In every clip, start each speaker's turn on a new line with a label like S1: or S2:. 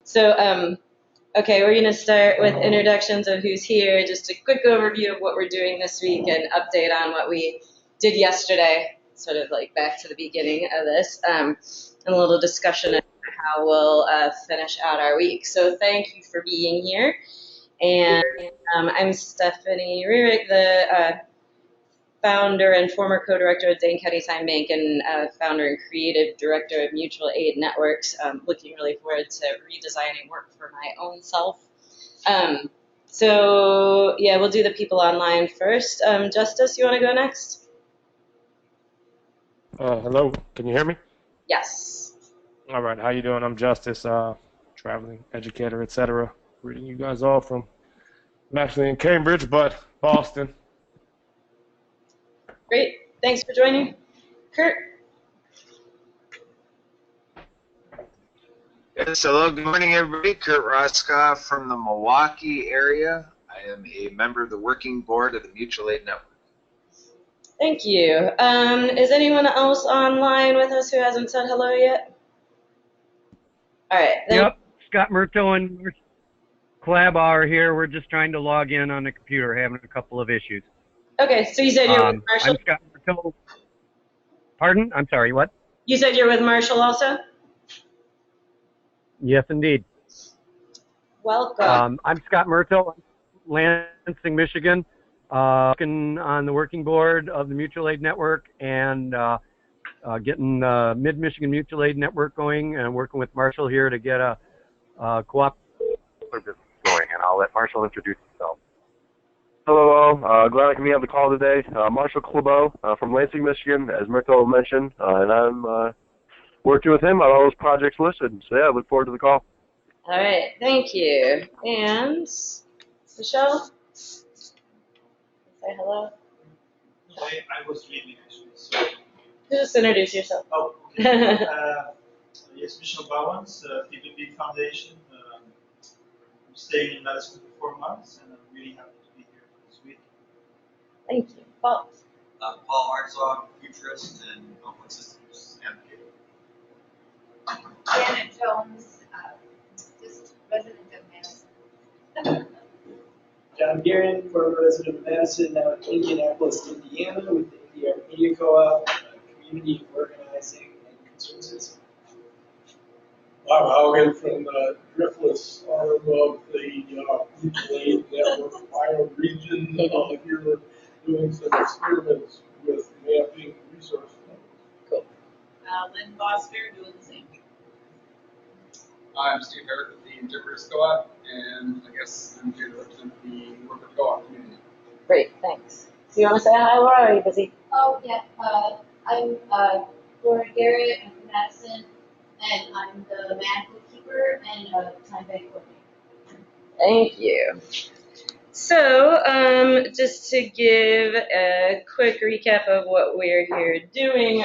S1: So, okay, we're going to start with introductions of who's here, just a quick overview of what we're doing this week and update on what we did yesterday, sort of like back to the beginning of this, and a little discussion of how we'll finish out our week. So thank you for being here. And I'm Stephanie Rearick, the founder and former co-director of Dane County Sign Bank and founder and creative director of Mutual Aid Networks. Looking really forward to redesigning work for my own self. So yeah, we'll do the people online first. Justice, you want to go next?
S2: Hello, can you hear me?
S1: Yes.
S2: All right, how you doing? I'm Justice, traveling educator, etc. Reading you guys all from, I'm actually in Cambridge, but Boston.
S1: Great. Thanks for joining. Kurt?
S3: Yes, hello, good morning, everybody. Kurt Roskoff from the Milwaukee area. I am a member of the working board of the Mutual Aid Network.
S1: Thank you. Is anyone else online with us who hasn't said hello yet? All right. Then
S4: Yep, Scott Murto and Collab are here. We're just trying to log in on the computer, having a couple of issues.
S1: Okay, so you said you're with Marshall?
S4: I'm Scott Murto. Pardon? I'm sorry, what?
S1: You said you're with Marshall also?
S4: Yes, indeed.
S1: Welcome.
S4: I'm Scott Murto, Lansing, Michigan, working on the working board of the Mutual Aid Network and getting the Mid-Michigan Mutual Aid Network going and working with Marshall here to get a co-op business going. And I'll let Marshall introduce himself.
S5: Hello, glad I can be on the call today. Marshall Clubo from Lansing, Michigan, as Myrtle mentioned, and I'm working with him on all those projects listed. So yeah, I look forward to the call.
S1: All right, thank you. And Michelle? Say hello.
S6: I was dreaming actually. So.
S1: Just introduce yourself.
S6: Oh, okay. Yes, Michelle Bowens, PPP Foundation. I'm staying in Madison for 4 months, and I'm really happy to be here for this week.
S1: Thank you. Paul.
S7: Paul Artzog, futurist and open systems advocate.
S8: Janet Jones, just resident of Madison.
S9: John Guerin, former resident of Madison, now in Indianapolis, Indiana, with the Indiana Media Co-op, community organizing and consensus.
S10: Bob Haugen from the Driftless arm of the Mutual Aid Network Ohio region. Here doing some experiments with mapping resource levels.
S1: Cool.
S8: Lynn Foster doing the same.
S7: I'm Steve Herrick with the Interpreters Co-op, and I guess I'm here to represent the worker co-op community.
S1: Great, thanks. So you want to say hi, Laura, or are you busy?
S8: Oh, yeah. I'm Laura Garrett. I'm from Madison, and I'm the man bookkeeper and time bank coordinator.
S1: Thank you. So, just to give a quick recap of what we're here doing,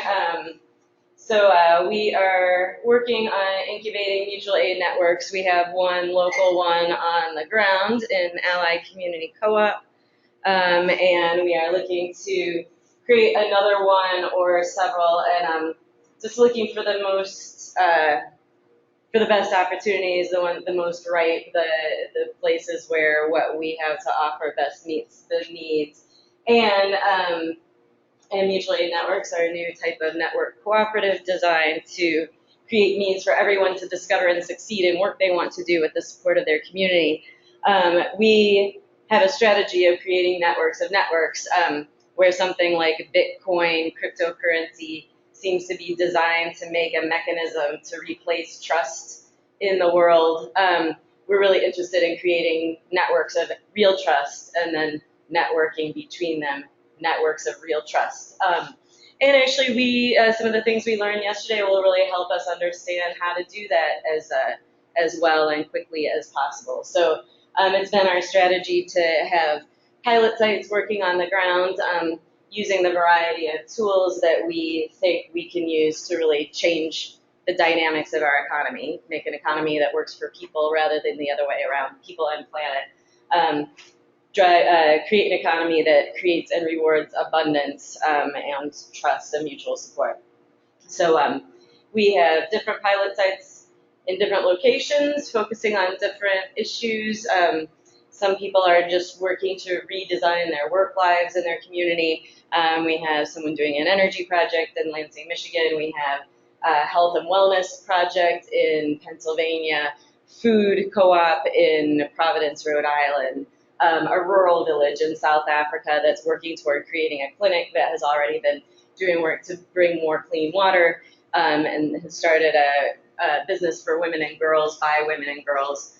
S1: we are working on incubating mutual aid networks. We have one local one on the ground in Ally Community Co-op, and we are looking to create another one or several, and just looking for the most, for the best opportunities, the most right, the places where what we have to offer best meets the needs, and mutual aid networks are a new type of network cooperative designed to create means for everyone to discover and succeed in work they want to do with the support of their community. We have a strategy of creating networks of networks, where something like Bitcoin, cryptocurrency, seems to be designed to make a mechanism to replace trust in the world. We're really interested in creating networks of real trust and then networking between them, networks of real trust. And actually, some of the things we learned yesterday will really help us understand how to do that as well and quickly as possible. So it's been our strategy to have pilot sites working on the ground, using the variety of tools that we think we can use to really change the dynamics of our economy, make an economy that works for people rather than the other way around, people and planet. Create an economy that creates and rewards abundance and trust and mutual support. So we have different pilot sites in different locations, focusing on different issues. Some people are just working to redesign their work lives in their community. We have someone doing an energy project in Lansing, Michigan. We have a health and wellness project in Pennsylvania, food co-op in Providence, Rhode Island, a rural village in South Africa that's working toward creating a clinic that has already been doing work to bring more clean water, and has started a business for women and girls by women and girls,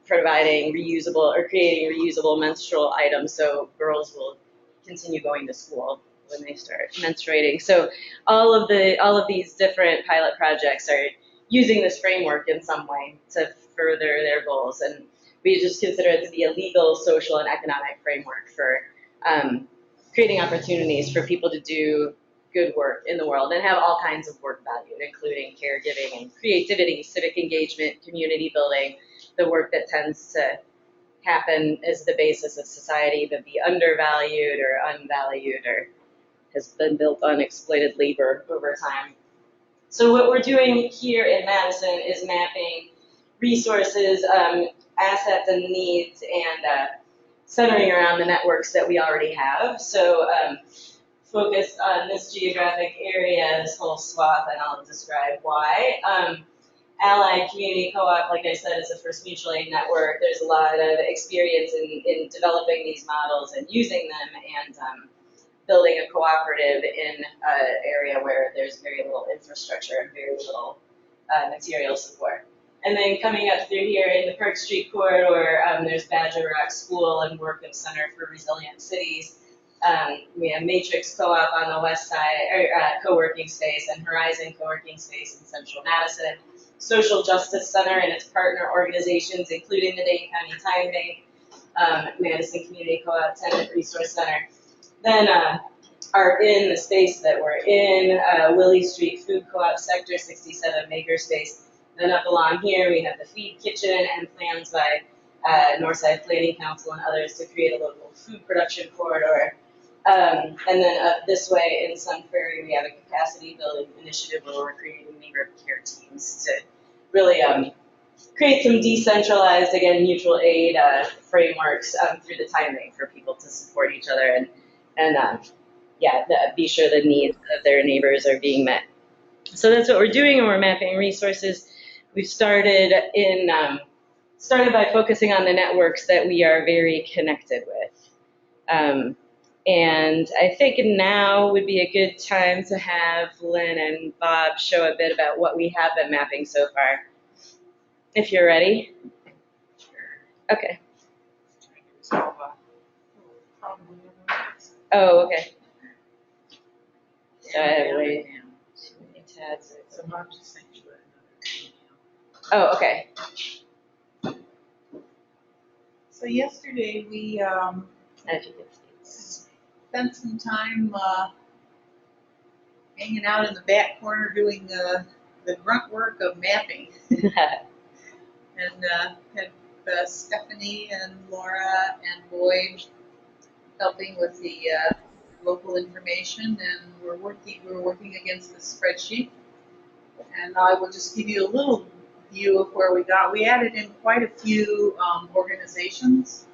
S1: providing reusable or creating reusable menstrual items so girls will continue going to school when they start menstruating. So all of these different pilot projects are using this framework in some way to further their goals, and we just consider it to be a legal, social, and economic framework for creating opportunities for people to do good work in the world and have all kinds of work valued, including caregiving and creativity, civic engagement, community building, the work that tends to happen as the basis of society, but be undervalued or unvalued or has been built on exploited labor over time. So what we're doing here in Madison is mapping resources, assets and needs, and centering around the networks that we already have. So focused on this geographic area, this whole swath, and I'll describe why. Allied Community Co-op, like I said, is the first mutual aid network. There's a lot of experience in developing these models and using them, and building a cooperative in an area where there's very little infrastructure and very little material support. And then coming up through here in the Park Street corridor, there's Badger Rock School and Workham Center for Resilient Cities. We have Matrix Co-op on the west side, or co-working space, and Horizon co-working space in central Madison. Social Justice Center and its partner organizations, including the Dane County Time Bank, Madison Community Co-op, Tenant Resource Center. Then are in the space that we're in, Willie Street Food Co-op Sector 67 Makerspace. Then up along here we have the Feed Kitchen and plans by Northside Planning Council and others to create a local food production corridor. And then up this way in Sun Prairie we have a capacity building initiative where we're creating neighborhood care teams to really create some decentralized, again, mutual aid frameworks through the time bank for people to support each other and be sure the needs of their neighbors are being met. So that's what we're doing, and we're mapping resources. We've started by focusing on the networks that we are very connected with. And I think now would be a good time to have Lynn and Bob show a bit about what we have been mapping so far. If you're ready. Okay. Oh, okay. So I have way too many tabs.
S11: So Bob just sent you another email.
S1: Oh, okay.
S11: So yesterday we spent some time hanging out in the back corner doing the grunt work of mapping. And had Stephanie and Laura and Boyd helping with the local information, and we were working against the spreadsheet. And I will just give you a little view of where we got. We added in quite a few organizations.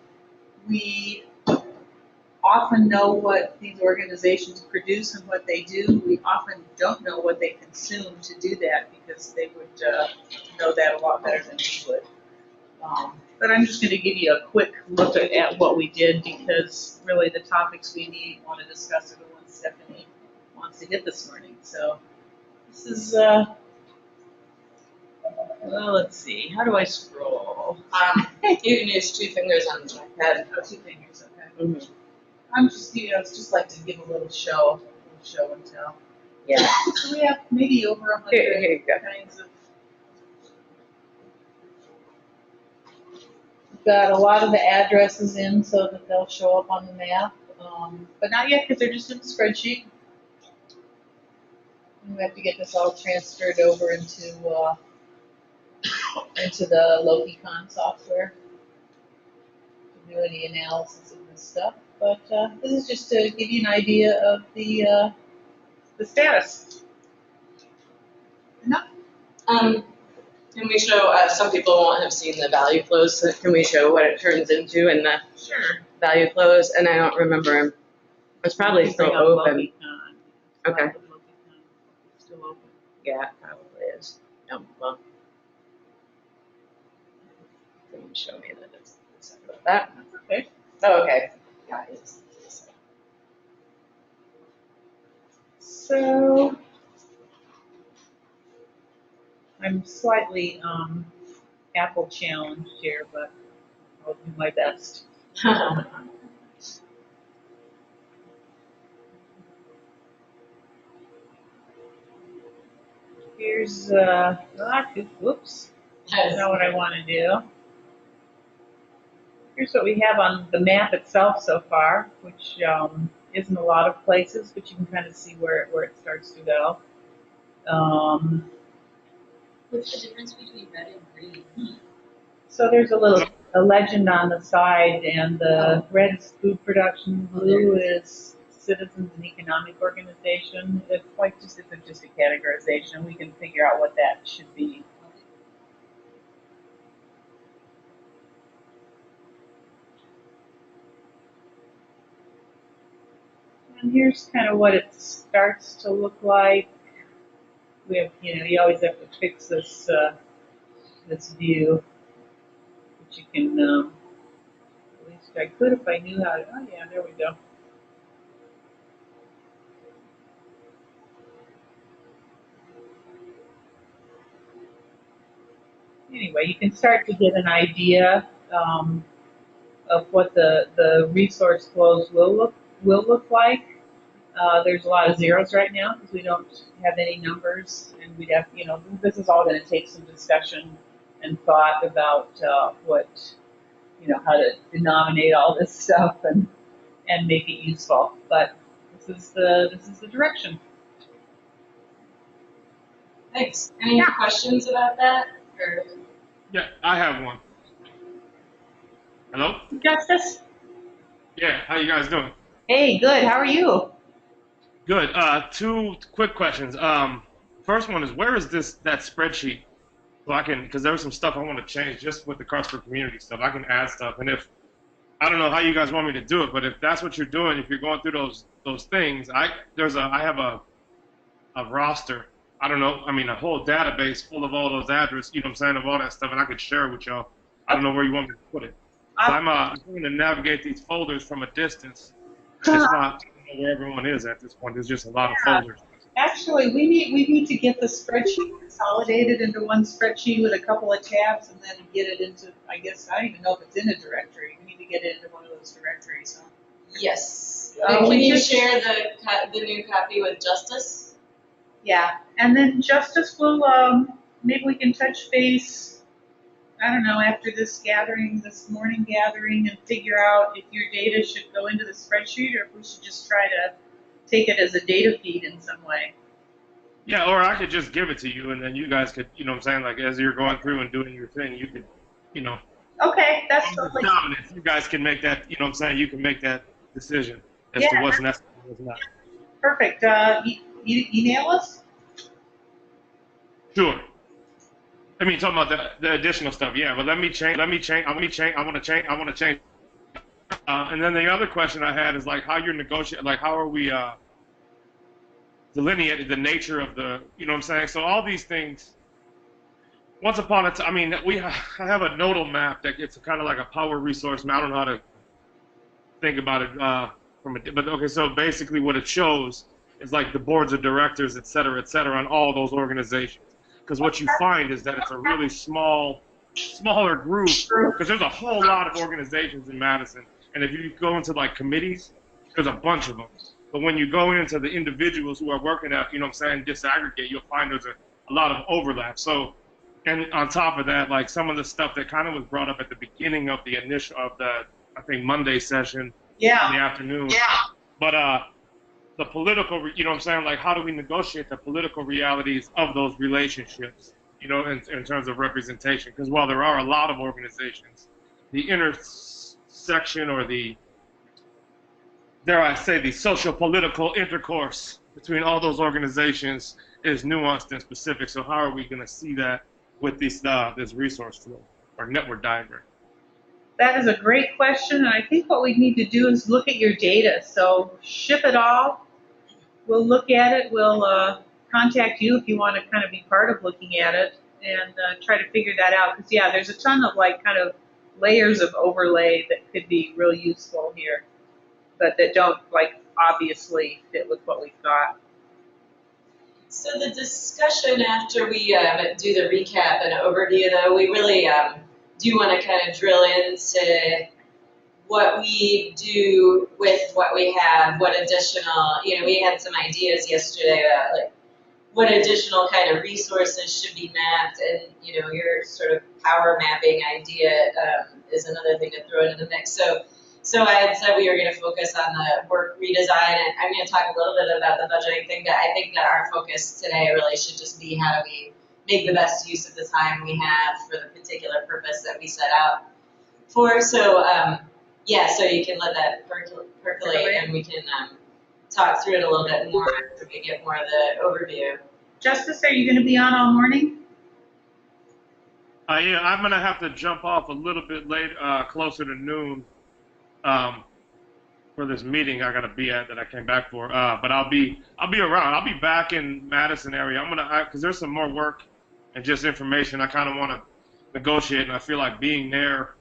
S11: We often know what these organizations produce and what they do. We often don't know what they consume to do that, because they would know that a lot better than we would. But I'm just going to give you a quick look at what we did, because really the topics we want to discuss are the ones Stephanie wants to get this morning. So this is, well, let's see, how do I scroll?
S1: You can use 2 fingers on the pad.
S11: Oh, 2 fingers, okay. Mm-hmm. I'm just, it's just like to give a little show and tell.
S1: Yeah.
S11: So we have maybe over 100 kinds of. We've got a lot of the addresses in so that they'll show up on the map, but not yet because they're just in the spreadsheet. We have to get this all transferred over into the Logicon software to do any analysis of this stuff. But this is just to give you an idea of the status. Enough?
S1: Can we show, some people won't have seen the value flows, so can we show what it turns into in the
S11: Sure.
S1: value flows? And I don't remember, it's probably still
S11: Bring up
S1: open.
S11: Lobicon.
S1: Okay.
S11: Lobicon. Still open.
S1: Yeah, it probably is. Well, didn't show me that it's sorry about that.
S11: That's okay.
S1: Oh, okay. Yeah, it is.
S11: So I'm slightly Apple challenged here, but I'll do my best. Here's oops. That's not what I want to do. Here's what we have on the map itself so far, which isn't a lot of places, but you can kind of see where it starts to go.
S8: What's the difference between red and green?
S11: So there's a legend on the side, and the red is food production, blue is citizens and economic organization. It's just a categorization. We can figure out what that should be. And here's kind of what it starts to look like. We have, you always have to fix this this view, but you can, at least I could if I knew how to, oh yeah, there we go. Anyway, you can start to get an idea of what the resource flows will look like. There's a lot of zeros right now because we don't have any numbers, and we'd have, this is all going to take some discussion and thought about what, how to denominate all this stuff and make it useful. But this is the direction.
S1: Thanks. Any questions about that? Or?
S2: Yeah, I have one. Hello?
S11: Justice?
S2: Yeah, how you guys doing?
S11: Hey, good. How are you?
S2: Good. Two quick questions. First one is, where is that spreadsheet? So I can, because there was some stuff I want to change just with the Cartersville community stuff. I can add stuff, and if I don't know how you guys want me to do it, but if that's what you're doing, if you're going through those things, I have a roster. I don't know. I mean, a whole database full of all those addresses. You know what I'm saying, of all that stuff, and I could share it with y'all. I don't know where you want me to put it. I'm trying to navigate these folders from a distance. It's not, I don't know where everyone is at this point. There's just a lot of folders.
S11: Actually, we need to get the spreadsheet consolidated into one spreadsheet with a couple of tabs, and then get it into, I guess, I don't even know if it's in a directory. We need to get it into one of those directories. Huh?
S1: Yes. Can you share the new copy with Justice?
S11: Yeah, and then Justice will, maybe we can touch base, I don't know, after this morning gathering, and figure out if your data should go into the spreadsheet, or if we should just try to take it as a data feed in some way.
S2: Yeah, or I could just give it to you, and then you guys could, you know what I'm saying, like as you're going through and doing your thing, you could,
S11: Okay, that's totally fine.
S2: You guys can make that, you know what I'm saying, you can make that decision as to what's necessary and what's not.
S11: Perfect. Email us?
S2: Sure. I mean, talking about the additional stuff, yeah, but let me change. I want to change. And then the other question I had is, like, how you're negotiating, like, how are we delineating the nature of the, you know what I'm saying? So all these things, once upon a time, I mean, I have a nodal map that it's kind of like a power resource map. I don't know how to think about it but okay, so basically what it shows is like the boards of directors, et cetera, on all those organizations. Because what you find is that it's a really smaller group, because there's a whole lot of organizations in Madison. And if you go into like committees, there's a bunch of them. But when you go into the individuals who are working at, you know what I'm saying, disaggregate, you'll find there's a lot of overlap. So, and on top of that, like some of the stuff that kind of was brought up at the beginning of the I think Monday session in the afternoon. Yeah. But the political, you know what I'm saying, like how do we negotiate the political realities of those relationships, you know, in terms of representation? Because while there are a lot of organizations, the intersection or the, dare I say, the social-political intercourse between all those organizations is nuanced and specific. So how are we going to see that with this resource flow or network diagram?
S11: That is a great question, and I think what we need to do is look at your data. So ship it all. We'll look at it. We'll contact you if you want to kind of be part of looking at it and try to figure that out. Because yeah, there's a ton of like kind of layers of overlay that could be real useful here, but that don't like obviously fit with what we've got.
S1: So the discussion after we do the recap and overview, though, we really do want to kind of drill into what we do with what we have, what additional, we had some ideas yesterday about like what additional kind of resources should be mapped, and your sort of power mapping idea is another thing to throw into the mix. So I had said we were going to focus on the work redesign, and I'm going to talk a little bit about the budgeting thing, but I think that our focus today really should just be how do we make the best use of the time we have for the particular purpose that we set out for. So so you can let that percolate, and we can talk through it a little bit more after we get more of the overview.
S11: Justice, are you going to be on all morning?
S2: Yeah, I'm going to have to jump off a little bit late, closer to noon. For this meeting I gotta be at that I came back for, but I'll be around. I'll be back in Madison area. I'm gonna because there's some more work and just information I kind of want to negotiate, and I feel like being there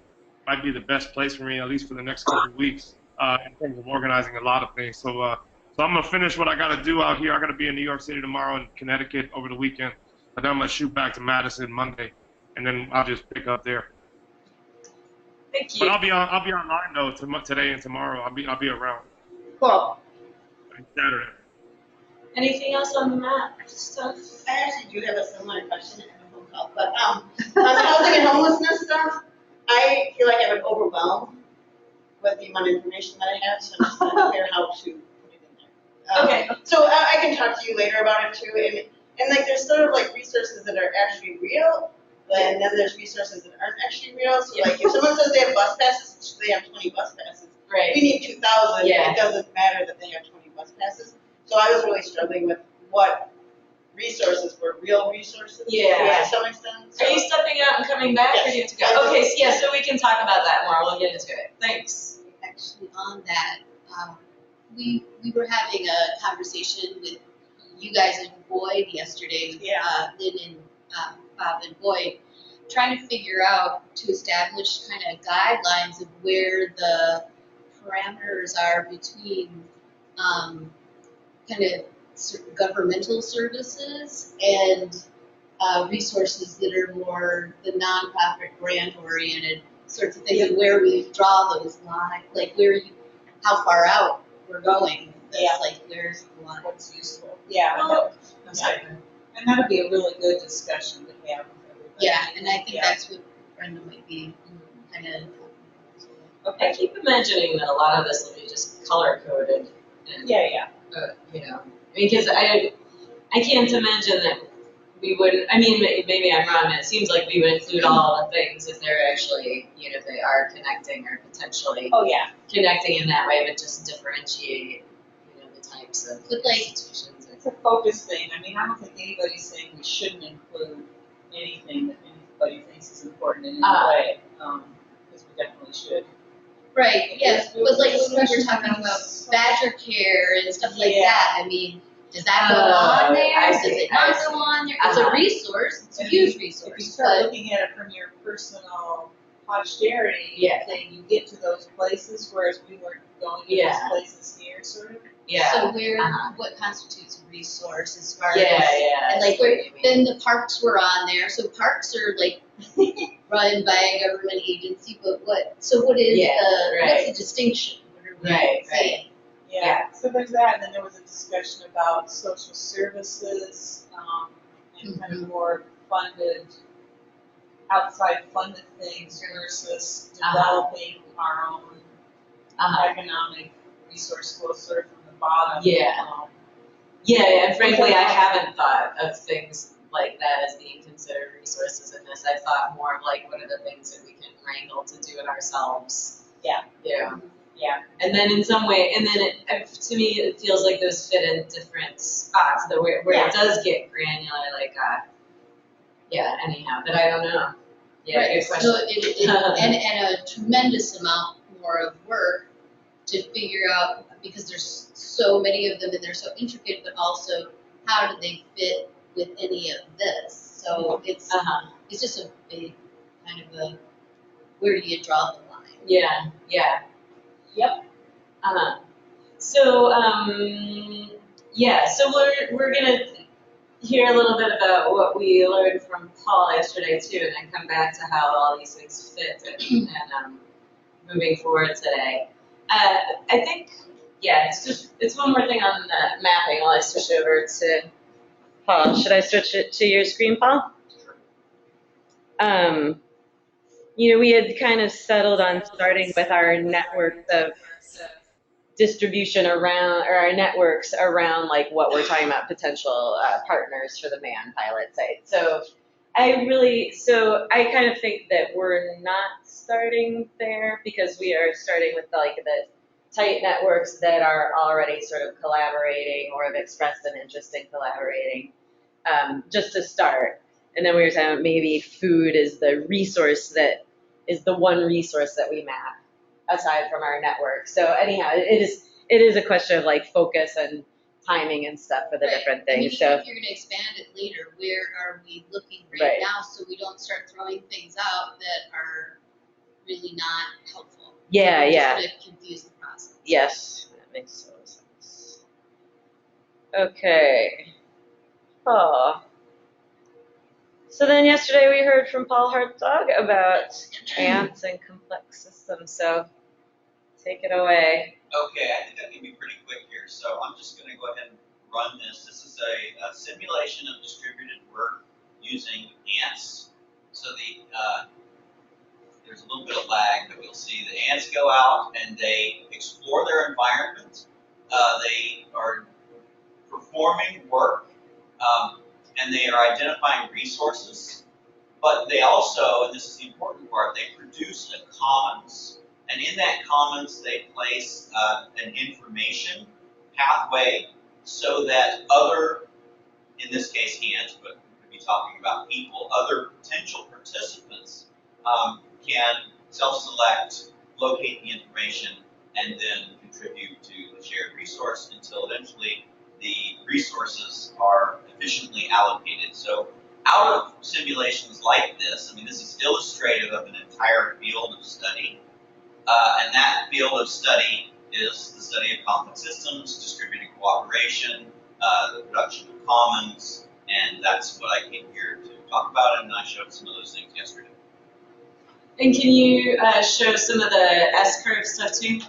S2: might be the best place for me, at least for the next couple of weeks, in terms of organizing a lot of things. So I'm gonna finish what I gotta do out here. I gotta be in New York City tomorrow and Connecticut over the weekend, but then I'm gonna shoot back to Madison Monday, and then I'll just pick up there.
S1: Thank you.
S2: But I'll be online though today and tomorrow. I'll be around.
S11: Cool.
S2: Saturday.
S1: Anything else on the map stuff?
S12: I actually do have a similar question in a phone call, but on the housing and homelessness stuff, I feel like I've been overwhelmed with the amount of information that I have, so I'm just not clear how to put it in there.
S1: Okay.
S12: So I can talk to you later about it too, and like there's sort of like resources that are actually real, and then there's resources that aren't actually real. So like if someone says they have bus passes, they have 20 bus passes.
S1: Right.
S12: We need 2,000.
S1: Yeah.
S12: It doesn't matter that they have 20 bus passes. So I was really struggling with what resources were real resources.
S1: Yeah.
S12: To some extent. So.
S1: Are you stepping out and coming back, or do you have to go? Okay, so we can talk about that more. We'll get into it. Thanks.
S8: Actually, on that, we were having a conversation with you guys and Boyd yesterday with Lynn and Bob and Boyd, trying to figure out to establish kind of guidelines of where the parameters are between kind of governmental services and resources that are more the nonprofit grant-oriented sorts of things, and where we draw those lines, like how far out we're going. That's like where's the line?
S11: What's useful? Yeah. And that'll be a really good discussion to have with everybody.
S8: Yeah, and I think that's what Brenda might be kind of.
S1: Okay. I keep imagining that a lot of this will be just color coded. Because I can't imagine that we wouldn't. I mean, maybe I'm wrong. It seems like we would include all the things if they're actually, if they are connecting or potentially connecting in that way, but just differentiate, the types of institutions.
S11: It's a focus thing. I mean, I don't think anybody's saying we shouldn't include anything that anybody thinks is important in any way, because we definitely should.
S8: Right, yes, but like when we were talking about Badger Care and stuff like that, I mean, does that go on there? Does it not go on there? It's a resource, it's a huge resource.
S11: If you start looking at it from your personal posterity, then you get to those places, whereas we weren't going to those places here, sort of.
S1: Yeah.
S8: So what constitutes a resource as far as,
S1: and
S8: like then the parks were on there, so parks are like run by a government agency, but what is what's the distinction? What are we saying?
S11: Yeah, so there's that, and then there was a discussion about social services, and kind of more funded, outside funded things versus developing our own economic resource flow sort of from the bottom.
S1: And frankly, I haven't thought of things like that as being considered resources in this. I've thought more of like, what are the things that we can wrangle to do it ourselves? And then in some way, and then to me, it feels like those fit in different spots. Where it does get granular, like yeah, anyhow, but I don't know. Yeah,
S8: Right,
S1: good question.
S8: so and a tremendous amount more of work to figure out, because there's so many of them and they're so intricate, but also how do they fit with any of this? So it's just a big kind of a, where do you draw the line?
S1: Yeah, yeah. Yep. So, yeah, so we're gonna hear a little bit about what we learned from Paul yesterday too, and then come back to how all these things fit and moving forward today. I think, yeah, it's one more thing on the mapping while I switch over to Paul. Should I switch it to your screen, Paul? We had kind of settled on starting with our networks of distribution around, or our networks around like what we're talking about, potential partners for the MAN pilot site. So I kind of think that we're not starting there because we are starting with the tight networks that are already sort of collaborating or have expressed an interest in collaborating, just to start. And then we were talking about maybe food is the resource that is the one resource that we map aside from our network. So anyhow, it is a question of like focus and timing and stuff for the different things.
S8: I mean,
S1: so
S8: even if you're going to expand it later, where are we looking right now so we don't start throwing things out that are really not helpful?
S1: Yeah,
S8: so
S1: yeah.
S8: Just going to confuse the process.
S1: Yes, that makes total sense. Okay. Oh. So then yesterday we heard from Paul Hartzog about ants and complex systems. So take it away.
S13: Okay, I think I can be pretty quick here. So I'm just going to go ahead and run this. This is a simulation of distributed work using ants. So there's a little bit of lag, but you'll see the ants go out and they explore their environment. They are performing work, and they are identifying resources. But they also, and this is the important part, they produce a commons. And in that commons, they place an information pathway so that other, in this case ants, but we could be talking about people, other potential participants can self-select, locate the information, and then contribute to the shared resource until eventually the resources are efficiently allocated. So out of simulations like this, I mean, this is illustrative of an entire field of study. And that field of study is the study of complex systems, distributed cooperation, the production of commons, and that's what I came here to talk about, and I showed some of those things yesterday.
S1: And can you show some of the S-curve stuff too?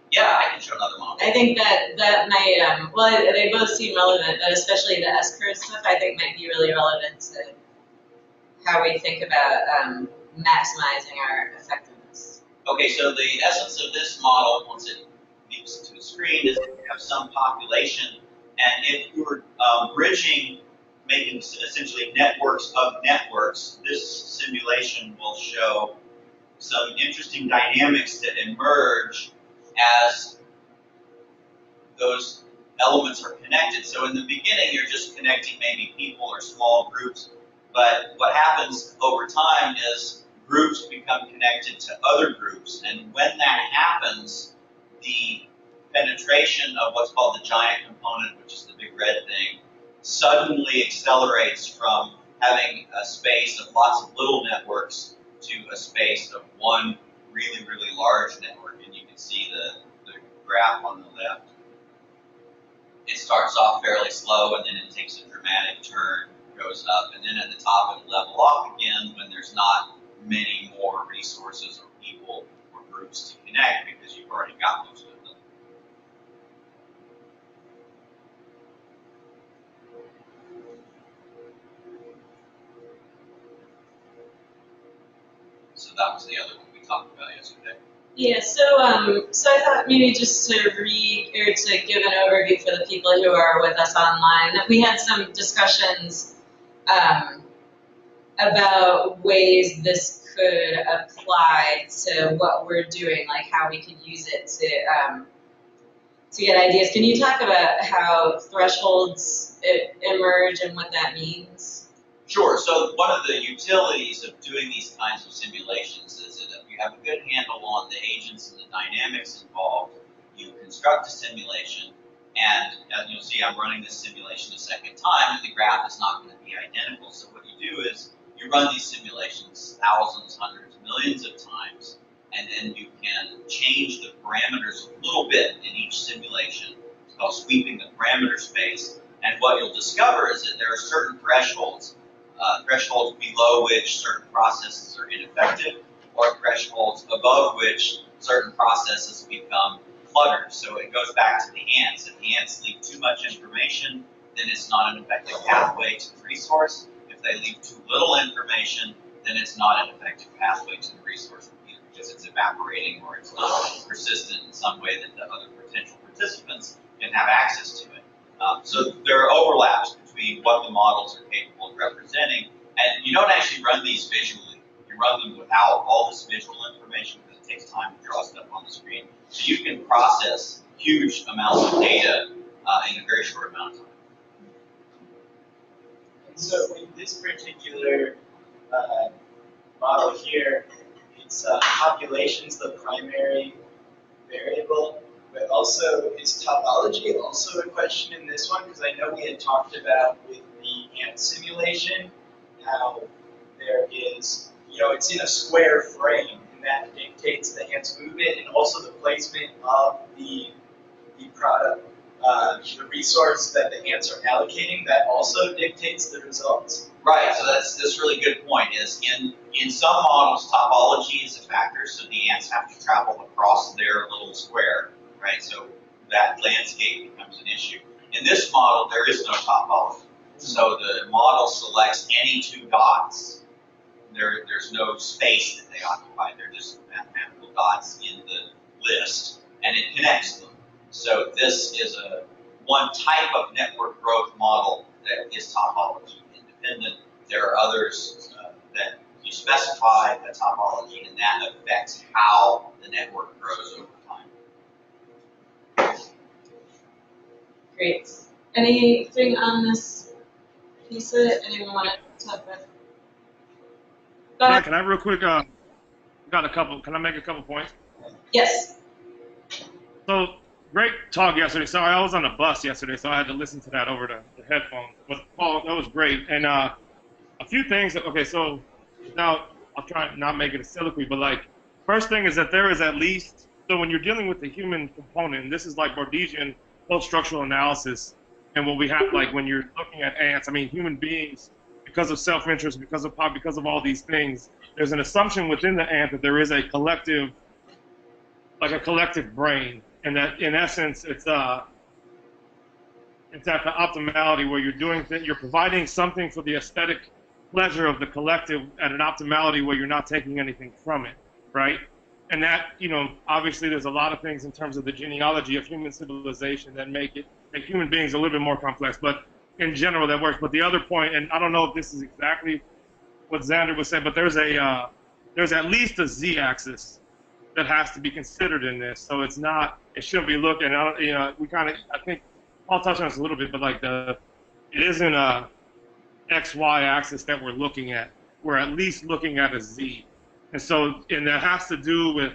S13: Yeah, I can show another model.
S1: I think that might, well, they both seem relevant, but especially the S-curve stuff I think might be really relevant to how we think about maximizing our effectiveness.
S13: Okay, so the essence of this model, once it leaps to the screen, is that you have some population, and if you were bridging, making essentially networks of networks, this simulation will show some interesting dynamics that emerge as those elements are connected. So in the beginning, you're just connecting maybe people or small groups, but what happens over time is groups become connected to other groups, and when that happens, the penetration of what's called the giant component, which is the big red thing, suddenly accelerates from having a space of lots of little networks to a space of one really, really large network. And you can see the graph on the left. It starts off fairly slow, and then it takes a dramatic turn, goes up, and then at the top it'll level off again when there's not many more resources or people or groups to connect because you've already got most of them. So that was the other one we talked about yesterday.
S1: Yeah, so I thought maybe just to give an overview for the people who are with us online, that we had some discussions about ways this could apply to what we're doing, like how we could use it to get ideas. Can you talk about how thresholds emerge and what that means?
S13: Sure. So one of the utilities of doing these kinds of simulations is that if you have a good handle on the agents and the dynamics involved, you construct a simulation, and as you'll see, I'm running this simulation a second time, and the graph is not going to be identical. So what you do is you run these simulations thousands, hundreds, millions of times, and then you can change the parameters a little bit in each simulation. It's called sweeping the parameter space. And what you'll discover is that there are certain thresholds below which certain processes are ineffective, or thresholds above which certain processes become cluttered. So it goes back to the ants. If the ants leave too much information, then it's not an effective pathway to the resource. If they leave too little information, then it's not an effective pathway to the resource, either because it's evaporating or it's not persistent in some way that the other potential participants can have access to it. So there are overlaps between what the models are capable of representing, and you don't actually run these visually. You run them without all this visual information because it takes time to draw stuff on the screen. So you can process huge amounts of data in a very short amount of time.
S9: So in this particular model here, it's population's the primary variable, but also is topology also a question in this one? Because I know we had talked about with the ant simulation how there is, it's in a square frame, and that dictates the ant's movement and also the placement of the product, the resource that the ants are allocating. That also dictates the results.
S13: Right, so that's a really good point. Is in some models, topology is a factor, so the ants have to travel across their little square, right? So that landscape becomes an issue. In this model, there is no topology. So the model selects any two dots. There's no space that they occupy. They're just mathematical dots in the list, and it connects them. So this is one type of network growth model that is topology independent. There are others that you specify a topology, and that affects how the network grows over time.
S1: Great. Anything on this piece of it? Anyone want to talk about?
S2: Can I real quick, can I make a couple points?
S1: Yes.
S2: So, great talk yesterday. Sorry, I was on a bus yesterday, so I had to listen to that over the headphones. But Paul, that was great. And a few things. Okay, so now I'll try and not make it a soliloquy, but first thing is that there is at least, so when you're dealing with the human component, and this is like Bordesian post-structural analysis, and what we have, when you're looking at ants, I mean, human beings, because of self-interest, because of all these things, there's an assumption within the ant that there is a collective brain, and that in essence it's at the optimality where you're providing something for the aesthetic pleasure of the collective at an optimality where you're not taking anything from it, right? And that, obviously there's a lot of things in terms of the genealogy of human civilization that make human beings a little bit more complex, but in general that works. But the other point, and I don't know if this is exactly what Xander was saying, but there's at least a z-axis that has to be considered in this. So it shouldn't be looking, I think Paul touched on this a little bit, but it isn't a XY axis that we're looking at. We're at least looking at a Z. And that has to do with,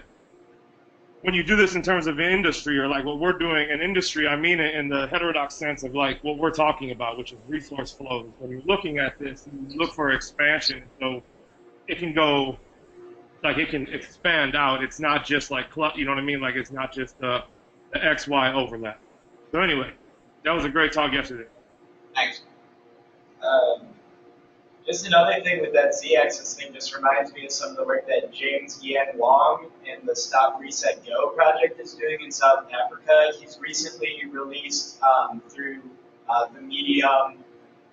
S2: when you do this in terms of industry, or what we're doing in industry, I mean it in the heterodox sense of what we're talking about, which is resource flows. When you're looking at this, you look for expansion. So it can go, it can expand out. It's not just you know what I mean? It's not just the XY overlap. So anyway, that was a great talk yesterday.
S13: Thanks.
S9: Just another thing with that Z-axis thing just reminds me of some of the work that James Yan Wong and the Stop Reset Go project is doing in South Africa. He's recently released through the Medium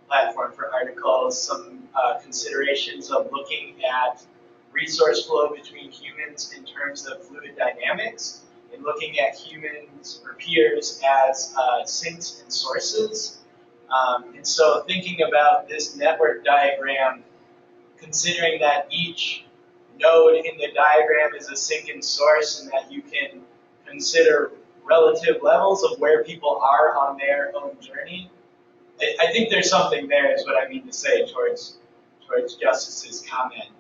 S9: platform for articles some considerations of looking at resource flow between humans in terms of fluid dynamics, and looking at humans or peers as sinks and sources. And so thinking about this network diagram, considering that each node in the diagram is a sink and source, and that you can consider relative levels of where people are on their own journey, I think there's something there is what I mean to say towards towards Justice's comment.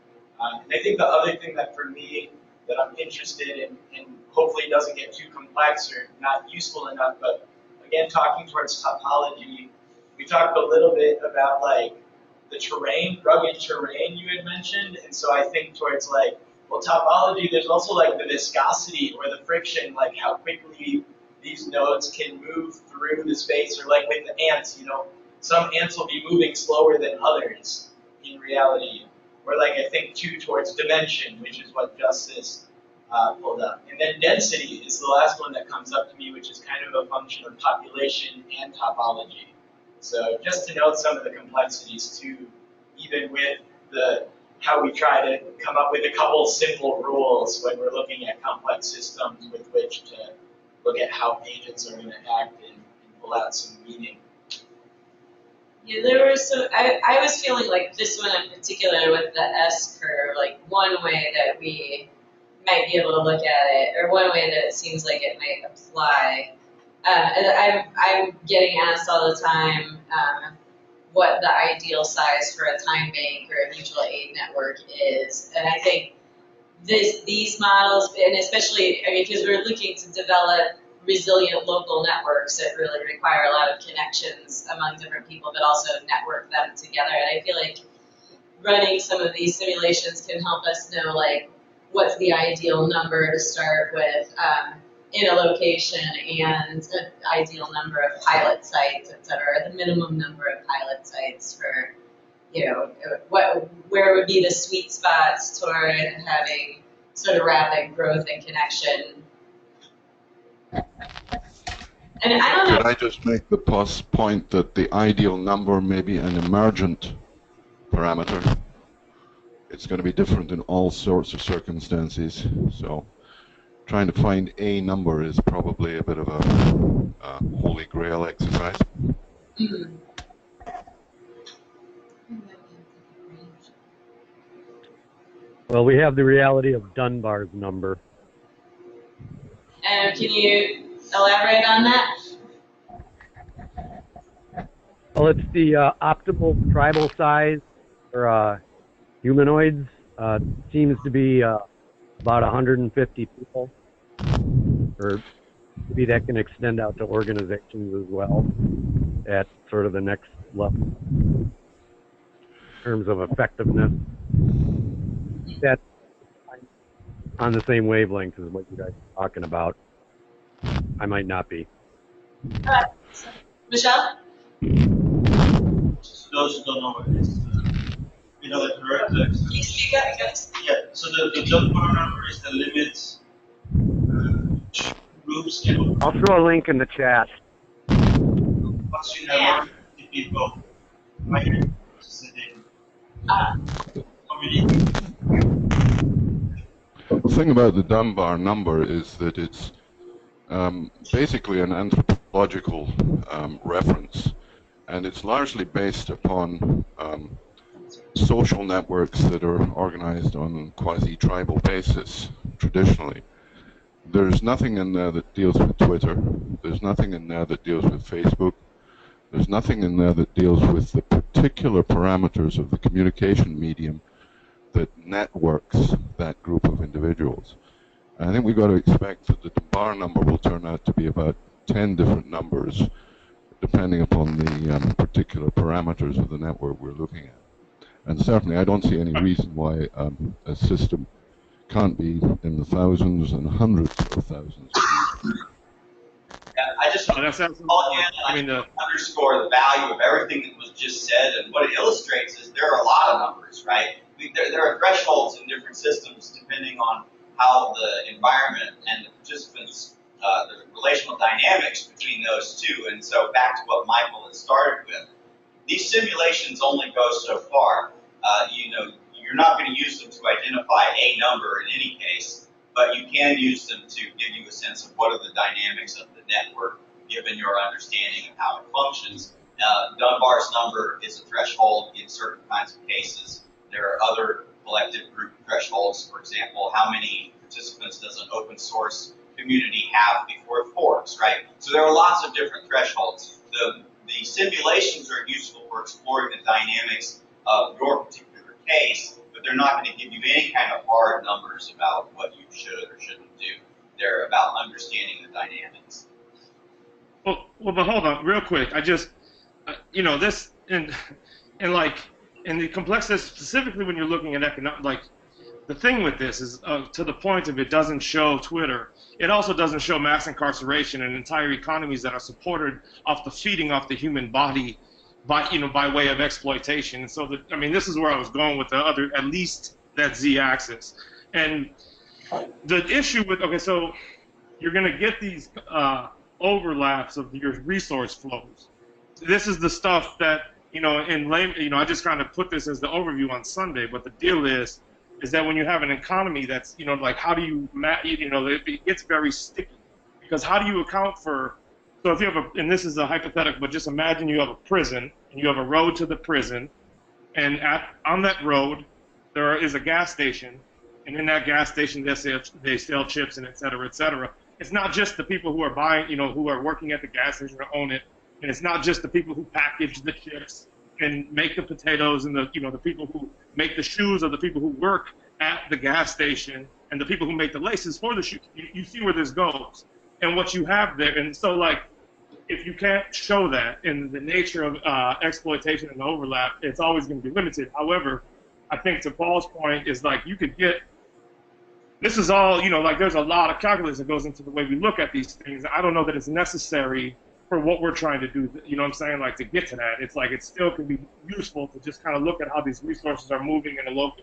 S9: And I think the other thing that for me that I'm interested in, and hopefully it doesn't get too complex or not useful enough, but again, talking towards topology, we talked a little bit about like the terrain, rugged terrain you had mentioned, and so I think towards like, well, topology, there's also like the viscosity or the friction, like how quickly these nodes can move through the space, or like with the ants, you know, some ants will be moving slower than others in reality. Or like I think too towards dimension, which is what Justice pulled up. And then density is the last one that comes up to me, which is kind of a function of population and topology. So just to note some of the complexities too, even with the how we try to come up with a couple simple rules when we're looking at complex systems with which to look at how agents are going to act and pull out some meaning.
S1: Yeah, there were some, I was feeling like this one in particular with the S curve, like one way that we might be able to look at it, or one way that it seems like it might apply. And I'm getting asked all the time what the ideal size for a time bank or a mutual aid network is. And I think these models, and especially, I mean, because we're looking to develop resilient local networks that really require a lot of connections among different people, but also network them together. And I feel like running some of these simulations can help us know, like, what's the ideal number to start with in a location, and an ideal number of pilot sites, et cetera, the minimum number of pilot sites for, you know, where would be the sweet spots toward having sort of rapid growth and connection. And I don't know.
S14: Could I just make the point that the ideal number may be an emergent parameter? It's going to be different in all sorts of circumstances. So trying to find a number is probably a bit of a holy grail exercise.
S1: Mm-hmm.
S4: Well, we have the reality of Dunbar's number.
S1: And can you elaborate on that?
S4: Well, it's the optimal tribal size for humanoids. Seems to be about 150 people, or maybe that can extend out to organizations as well at sort of the next level in terms of effectiveness. That's on the same wavelength as what you guys are talking about. I might not be.
S1: Michelle?
S6: Those who don't know what it is, you know the correct text.
S1: Can you speak up, guys?
S6: Yeah, so the Dunbar number is the limit groups can.
S4: I'll throw a link in the chat.
S6: Once you have 50 people, right here,
S14: The thing about the Dunbar number is that it's basically an anthropological reference, and it's largely based upon social networks that are organized on a quasi-tribal basis, traditionally. There's nothing in there that deals with Twitter. There's nothing in there that deals with Facebook. There's nothing in there that deals with the particular parameters of the communication medium that networks that group of individuals. And I think we've got to expect that the Dunbar number will turn out to be about 10 different numbers, depending upon the particular parameters of the network we're looking at. And certainly I don't see any reason why a system can't be in the thousands and hundreds of thousands.
S13: Yeah, I just want to underscore the value of everything that was just said, and what it illustrates is there are a lot of numbers, right? There are thresholds in different systems depending on how the environment and the participants, the relational dynamics between those two. And so back to what Michael had started with, these simulations only go so far. You know, you're not going to use them to identify a number in any case, but you can use them to give you a sense of what are the dynamics of the network, given your understanding of how it functions. Dunbar's number is a threshold in certain kinds of cases. There are other collective group thresholds. For example, how many participants does an open source community have before it forks, right? So there are lots of different thresholds. The simulations are useful for exploring the dynamics of your particular case, but they're not going to give you any kind of hard numbers about what you should or shouldn't do. They're about understanding the dynamics.
S2: Well, but hold on, real quick. I just, this and like, and the complexity specifically when you're looking at economic, like, the thing with this is to the point of it doesn't show Twitter. It also doesn't show mass incarceration and entire economies that are supported off the feeding off the human body by way of exploitation. And so, this is where I was going with the other, at least that z-axis. And the issue with, okay, so you're going to get these overlaps of your resource flows. This is the stuff that, I just kind of put this as the overview on Sunday, but the deal is that when you have an economy that's, like, how do you, it gets very sticky. Because how do you account for, so if you have and this is a hypothetical, but just imagine you have a prison, and you have a road to the prison, and on that road, there is a gas station, and in that gas station, they sell chips and et cetera, et cetera. It's not just the people who are buying, who are working at the gas station or own it, and it's not just the people who package the chips and make the potatoes and the people who make the shoes or the people who work at the gas station and the people who make the laces for the shoes. You see where this goes and what you have there. And so, like, if you can't show that in the nature of exploitation and overlap, it's always going to be limited. However, I think to Paul's point is, like, you could get, this is all, like, there's a lot of calculus that goes into the way we look at these things. I don't know that it's necessary for what we're trying to do, like, to get to that. It's like, it still can be useful to just kind of look at how these resources are moving in a local,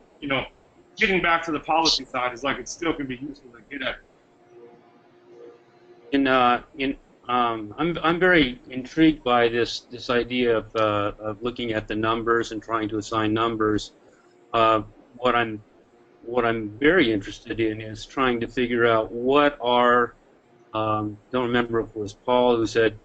S2: getting back to the policy side is like, it still can be useful to get at.
S15: I'm very intrigued by this idea of looking at the numbers and trying to assign numbers. What I'm very interested in is trying to figure out what are, don't remember if it was Paul who said,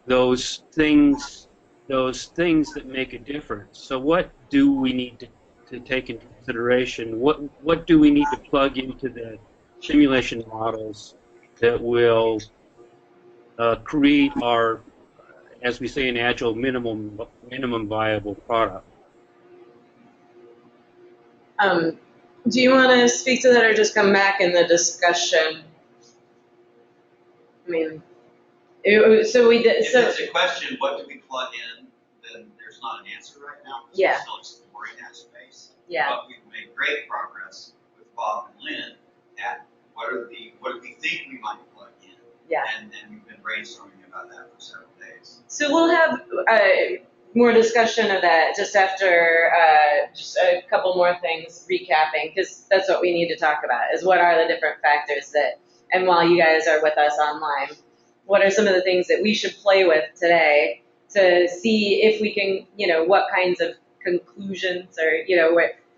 S15: those things that make a difference. So what do we need to take into consideration? What do we need to plug into the simulation models that will create our, as we say in Agile, minimum viable product?
S1: Do you want to speak to that or just come back in the discussion? So we did.
S13: If it's a question, what do we plug in? Then there's not an answer right now.
S1: Yeah.
S13: We're still exploring that space.
S1: Yeah.
S13: But we've made great progress with Bob and Lynn at what do we think we might plug in?
S1: Yeah.
S13: And we've been brainstorming about that for several days.
S1: So we'll have more discussion of that just after just a couple more things recapping, because that's what we need to talk about is what are the different factors that, and while you guys are with us online, what are some of the things that we should play with today to see if we can, what kinds of conclusions or,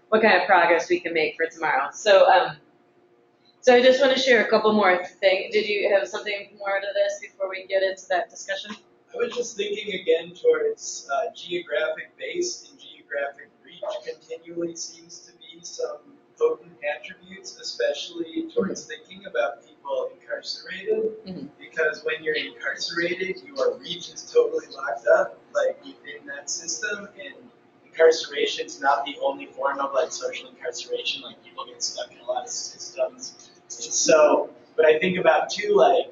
S1: what kind of progress we can make for tomorrow. So I just want to share a couple more things. Did you have something more to this before we get into that discussion?
S9: I was just thinking again towards geographic base and geographic reach continually seems to be some potent attributes, especially towards thinking about people incarcerated, because when you're incarcerated, your reach is totally locked up, like, within that system, and incarceration is not the only form of, like, social incarceration, like, people get stuck in a lot of systems. And so, but I think about, too, like,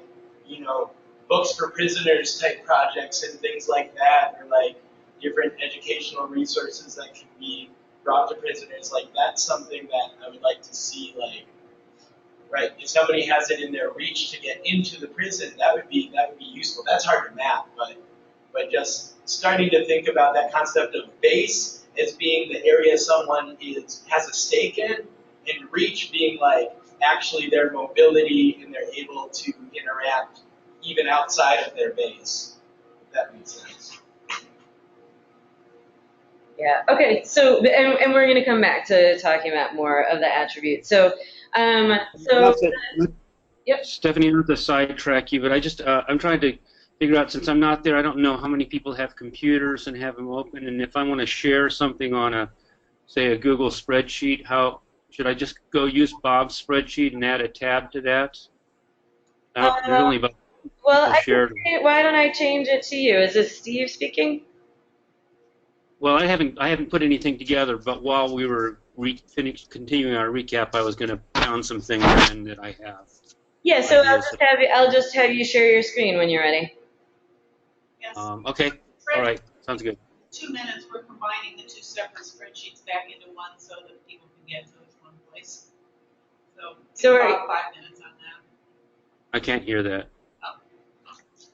S9: books for prisoners type projects and things like that, or, like, different educational resources that can be brought to prisoners. Like, that's something that I would like to see, like, right, if somebody has it in their reach to get into the prison, that would be useful. That's hard to map, but just starting to think about that concept of base as being the area someone has a stake in, and reach being, like, actually their mobility and they're able to interact even outside of their base, if that makes sense.
S1: Yeah. Okay. So, and we're going to come back to talking about more of the attributes. So, yep.
S15: Stephanie, not to sidetrack you, but I just I'm trying to figure out, since I'm not there, I don't know how many people have computers and have them open, and if I want to share something on say a Google spreadsheet, how should I just go use Bob's spreadsheet and add a tab to that? There's only about
S1: well, why don't I change it to you? Is this Steve speaking?
S15: Well, I haven't put anything together, but while we were continuing our recap, I was going to pound some things in that I have.
S1: Yeah, so
S15: Ideas.
S1: I'll just have you share your screen when you're ready.
S11: Yes.
S15: Okay. All right. Sounds good.
S11: 2 minutes, we're combining the two separate spreadsheets back into one so that people can get to it one place. So about 5 minutes on that.
S15: I can't hear that.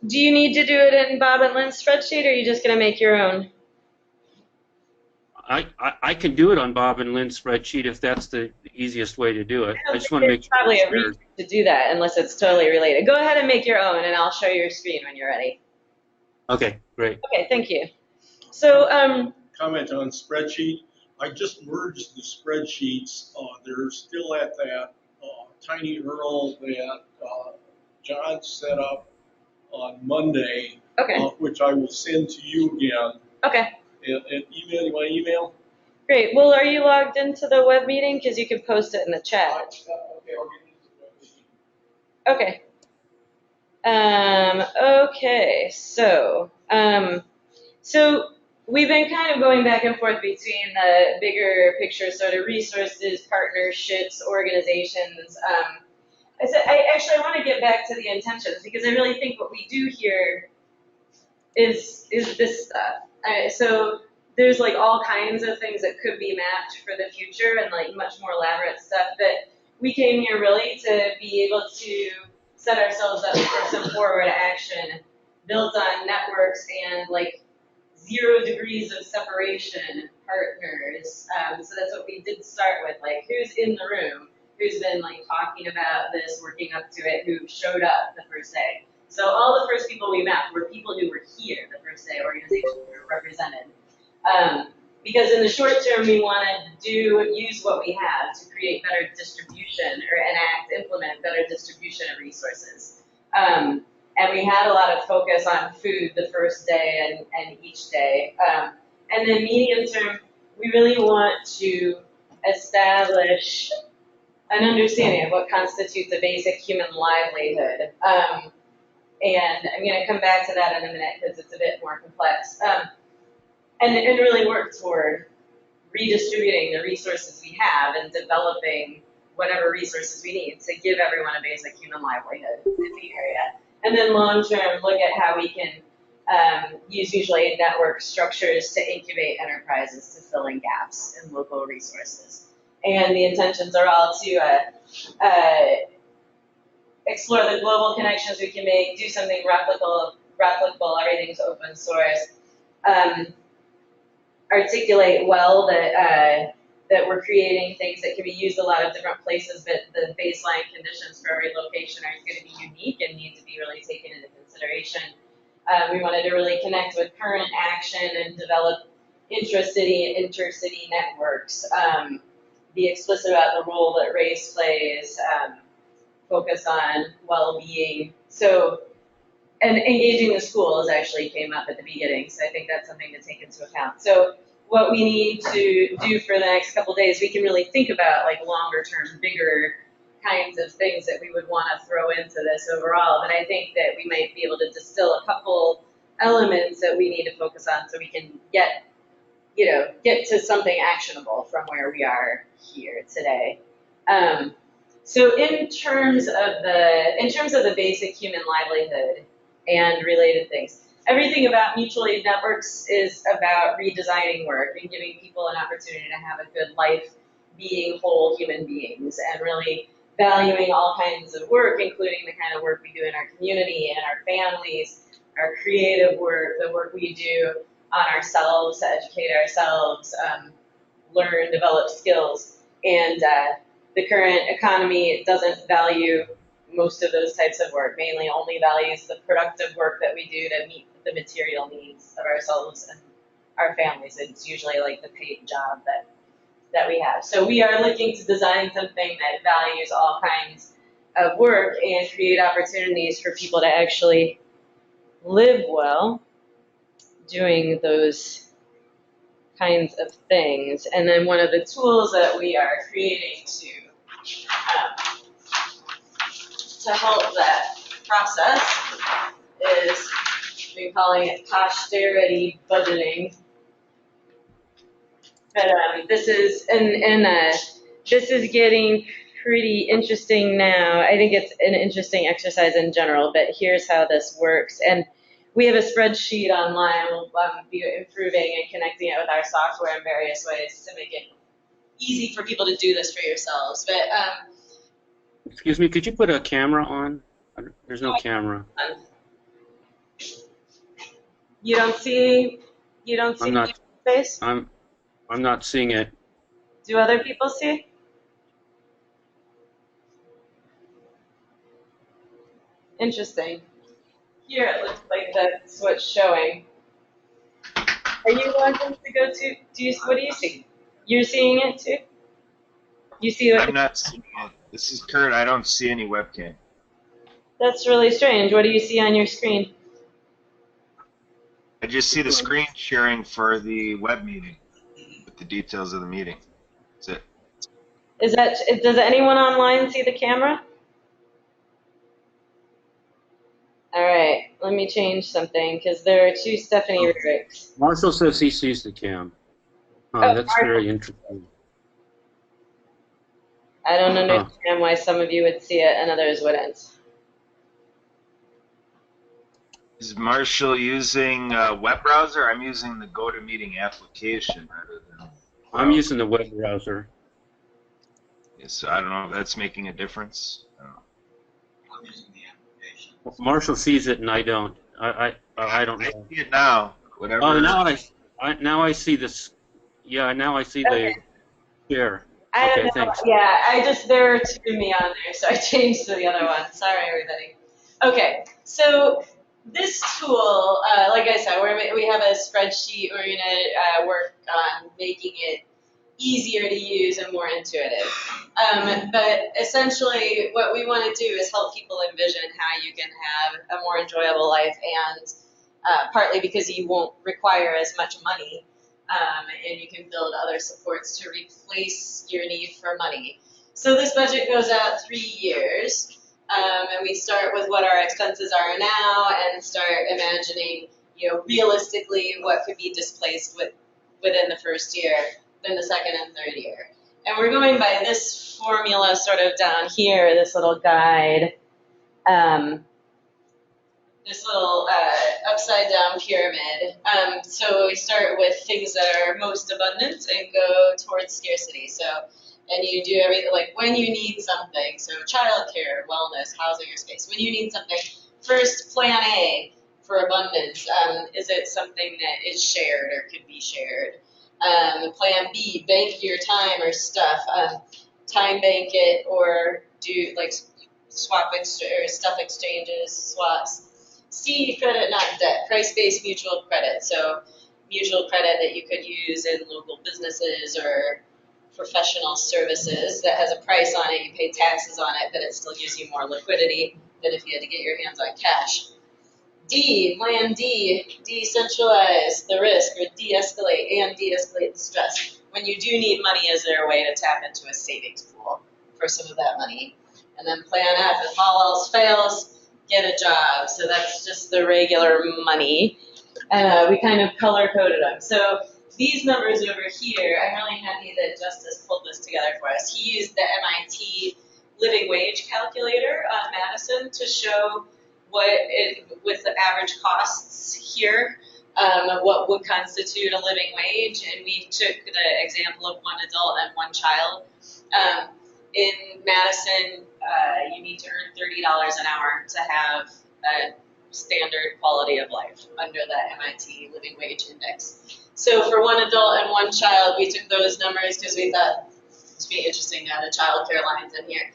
S1: Do you need to do it in Bob and Lynn's spreadsheet, or are you just going to make your own?
S15: I can do it on Bob and Lynn's spreadsheet if that's the easiest way to do it. I just want to make sure.
S1: Probably a reason to do that unless it's totally related. Go ahead and make your own, and I'll show your screen when you're ready.
S15: Okay, great.
S1: Okay, thank you. So,
S10: comment on spreadsheet. I just merged the spreadsheets. They're still at that tiny URL that John set up on Monday,
S1: okay.
S10: Which I will send to you again.
S1: Okay.
S10: And email, you want to email?
S1: Great. Well, are you logged into the web meeting? Because you could post it in the chat.
S10: Okay, I'll get into the web meeting.
S1: Okay. Okay. So we've been kind of going back and forth between the bigger picture sort of resources, partnerships, organizations. I want to get back to the intentions because I really think what we do here is this stuff. So there's like all kinds of things that could be mapped for the future and like much more elaborate stuff. But we came here really to be able to set ourselves up for some forward action built on networks and like 0 degrees of separation partners. So that's what we did start with, like who's in the room, who's been like talking about this, working up to it, who showed up the first day. So all the first people we mapped were people who were here the first day, organizations who were represented. Because in the short term, we want to use what we have to create better distribution or implement better distribution of resources. And we had a lot of focus on food the first day and each day. And then medium term, we really want to establish an understanding of what constitutes a basic human livelihood. And I'm going to come back to that in a minute because it's a bit more complex. And really work toward redistributing the resources we have and developing whatever resources we need to give everyone a basic human livelihood in the area. And then long term, look at how we can use mutual aid network structures to incubate enterprises to fill in gaps in local resources. And the intentions are all to explore the global connections we can make, do something replicable, everything's open source, articulate well that we're creating things that can be used a lot of different places, but the baseline conditions for every location are going to be unique and need to be really taken into consideration. We wanted to really connect with current action and develop intra-city and inter-city networks, be explicit about the role that race plays, focus on well-being. So, and engaging the schools actually came up at the beginning, so I think that's something to take into account. So what we need to do for the next couple of days, we can really think about like longer term, bigger kinds of things that we would want to throw into this overall. But I think that we might be able to distill a couple elements that we need to focus on so we can get to something actionable from where we are here today. So in terms of the basic human livelihood and related things, everything about mutual aid networks is about redesigning work and giving people an opportunity to have a good life, being whole human beings, and really valuing all kinds of work, including the kind of work we do in our community and our families, our creative work, the work we do on ourselves to educate ourselves, learn, develop skills. And the current economy doesn't value most of those types of work, mainly only values the productive work that we do to meet the material needs of ourselves and our families. It's usually like the paid job that we have. So we are looking to design something that values all kinds of work and create opportunities for people to actually live well doing those kinds of things. And then one of the tools that we are creating to help that process is we're calling it posterity budgeting. But this is this is getting pretty interesting now. I think it's an interesting exercise in general, but here's how this works. And we have a spreadsheet online. We'll be improving and connecting it with our software in various ways to make it easy for people to do this for yourselves. But
S15: excuse me, could you put a camera on? There's no camera.
S1: You don't see my face?
S15: I'm not seeing it.
S1: Do other people see? Interesting. Here it looks like that's what's showing. Are you wanting to go to? What do you see? You're seeing it too? You see what?
S3: I'm not seeing it. This is Kurt. I don't see any webcam.
S1: That's really strange. What do you see on your screen?
S3: I just see the screen sharing for the web meeting with the details of the meeting. That's it.
S1: Does anyone online see the camera? All right, let me change something because there are two Stephanie Rubricks.
S15: Marshall says he sees the cam. That's very interesting.
S1: I don't understand why some of you would see it and others wouldn't.
S3: Is Marshall using a web browser? I'm using the GoToMeeting application rather than.
S15: I'm using the web browser.
S3: Yeah, so I don't know if that's making a difference. I don't know.
S13: I'm using the application.
S15: Marshall sees it and I don't. I don't know.
S3: I see it now. Whatever.
S15: Oh, now I see this. Yeah, now I see the share.
S1: I don't know.
S15: Thanks.
S1: Yeah, there are two of me on there, so I changed to the other one. Sorry, everybody. Okay, so this tool, like I said, we have a spreadsheet. We're going to work on making it easier to use and more intuitive. But essentially, what we want to do is help people envision how you can have a more enjoyable life, and partly because you won't require as much money, and you can build other supports to replace your need for money. So this budget goes out 3 years. And we start with what our expenses are now and start imagining, realistically what could be displaced within the first year, then the second and third year. And we're going by this formula sort of down here, this little guide, this little upside down pyramid. So we start with things that are most abundant and go towards scarcity. And you do everything, like when you need something, so childcare, wellness, housing, or space. When you need something, first plan A for abundance, is it something that is shared or could be shared? Plan B, bank your time or stuff. Time bank it or do like swap or stuff exchanges, swaps. C, credit, not debt, price-based mutual credit. So mutual credit that you could use in local businesses or professional services that has a price on it, you pay taxes on it, but it still gives you more liquidity than if you had to get your hands on cash. D, plan D, decentralize the risk or de-escalate and de-escalate the stress. When you do need money, is there a way to tap into a savings pool for some of that money? And then plan F, if all else fails, get a job. So that's just the regular money. We kind of color-coded them. So these numbers over here, I'm really happy that Justice pulled this together for us. He used the MIT living wage calculator on Madison to show with the average costs here, what would constitute a living wage. And we took the example of one adult and one child. In Madison, you need to earn $30 an hour to have a standard quality of life under the MIT living wage index. So for one adult and one child, we took those numbers because we thought it'd be interesting to have the child care lines in here.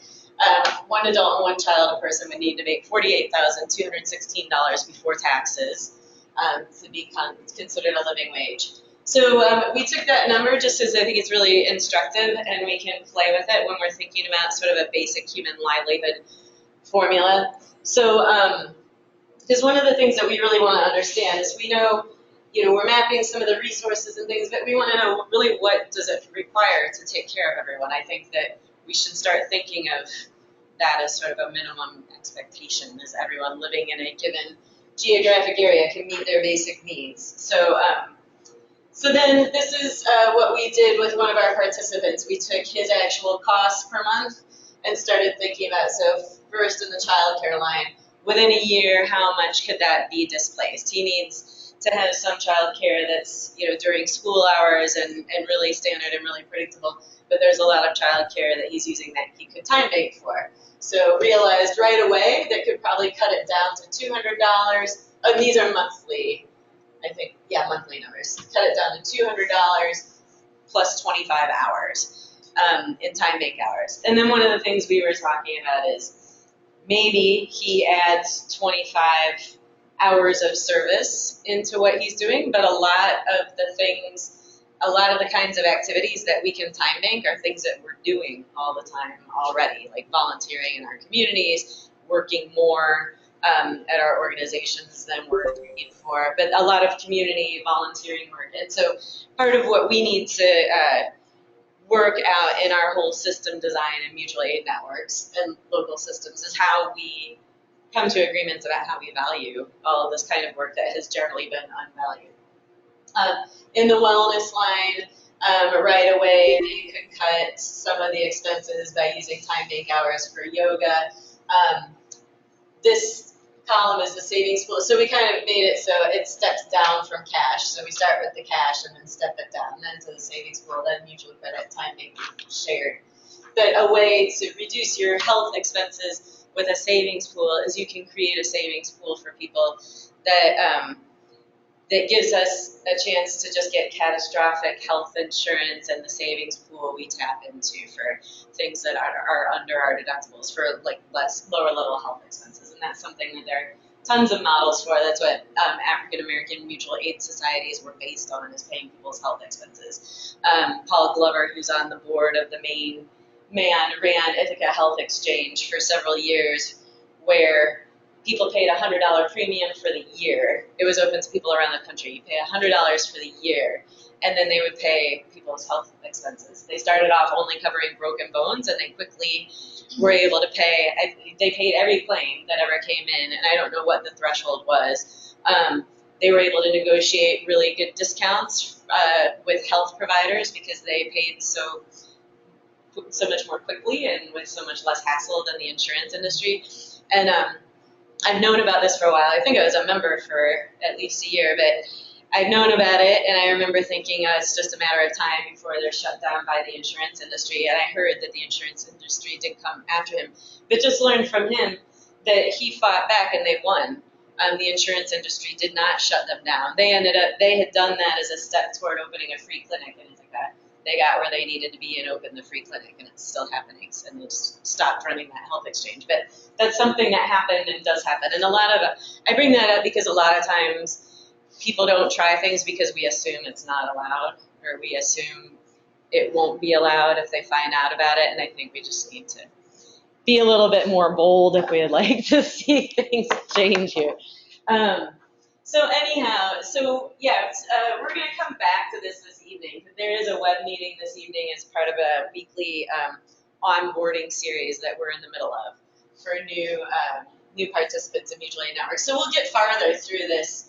S1: One adult and one child, a person would need to make $48,216 before taxes to be considered a living wage. So we took that number just as I think it's really instructive, and we can play with it when we're thinking about sort of a basic human livelihood formula. So because one of the things that we really want to understand is we know, we're mapping some of the resources and things, but we want to know really what does it require to take care of everyone. I think that we should start thinking of that as sort of a minimum expectation, as everyone living in a given geographic area can meet their basic needs. So So then this is what we did with one of our participants. We took his actual costs per month and started thinking about, so first in the childcare line, within a year, how much could that be displaced? He needs to have some childcare that's, during school hours and really standard and really predictable, but there's a lot of childcare that he's using that he could time bank for. So realized right away that could probably cut it down to $200. And these are monthly, I think, monthly numbers. Cut it down to $200 plus 25 hours in time bank hours. And then one of the things we were talking about is maybe he adds 25 hours of service into what he's doing, but a lot of the kinds of activities that we can time bank are things that we're doing all the time already, like volunteering in our communities, working more at our organizations than we're paid for, but a lot of community volunteering work. And so part of what we need to work out in our whole system design and mutual aid networks and local systems is how we come to agreements about how we value all of this kind of work that has generally been unvalued. In the wellness line, right away, you could cut some of the expenses by using time bank hours for yoga. This column is the savings pool, so we kind of made it so it steps down from cash. So we start with the cash and then step it down, then to the savings pool, then mutual credit, time bank, shared. But a way to reduce your health expenses with a savings pool is you can create a savings pool for people that that gives us a chance to just get catastrophic health insurance, and the savings pool we tap into for things that are under our deductibles for like lower level health expenses. And that's something that there are tons of models for. That's what African American mutual aid societies were based on, is paying people's health expenses. Paul Glover, who's on the board of the Maine Man, ran Ithaca Health Exchange for several years, where people paid a $100 premium for the year. It was open to people around the country. You pay $100 for the year, and then they would pay people's health expenses. They started off only covering broken bones, and they quickly were able to pay. They paid every claim that ever came in, and I don't know what the threshold was. They were able to negotiate really good discounts with health providers because they paid so much more quickly and with so much less hassle than the insurance industry. And I've known about this for a while. I think I was a member for at least a year, but I've known about it, and I remember thinking it's just a matter of time before they're shut down by the insurance industry. And I heard that the insurance industry did come after him, but just learned from him that he fought back and they won. The insurance industry did not shut them down. They had done that as a step toward opening a free clinic in Ithaca. They got where they needed to be and opened the free clinic, and it's still happening. And they just stopped running that health exchange. But that's something that happened and does happen. And I bring that up because a lot of times people don't try things because we assume it's not allowed, or we assume it won't be allowed if they find out about it. And I think we just need to be a little bit more bold if we'd like to see things change here. So we're going to come back to this evening. There is a web meeting this evening as part of a weekly onboarding series that we're in the middle of for new participants in Mutual Aid Network. So we'll get farther through this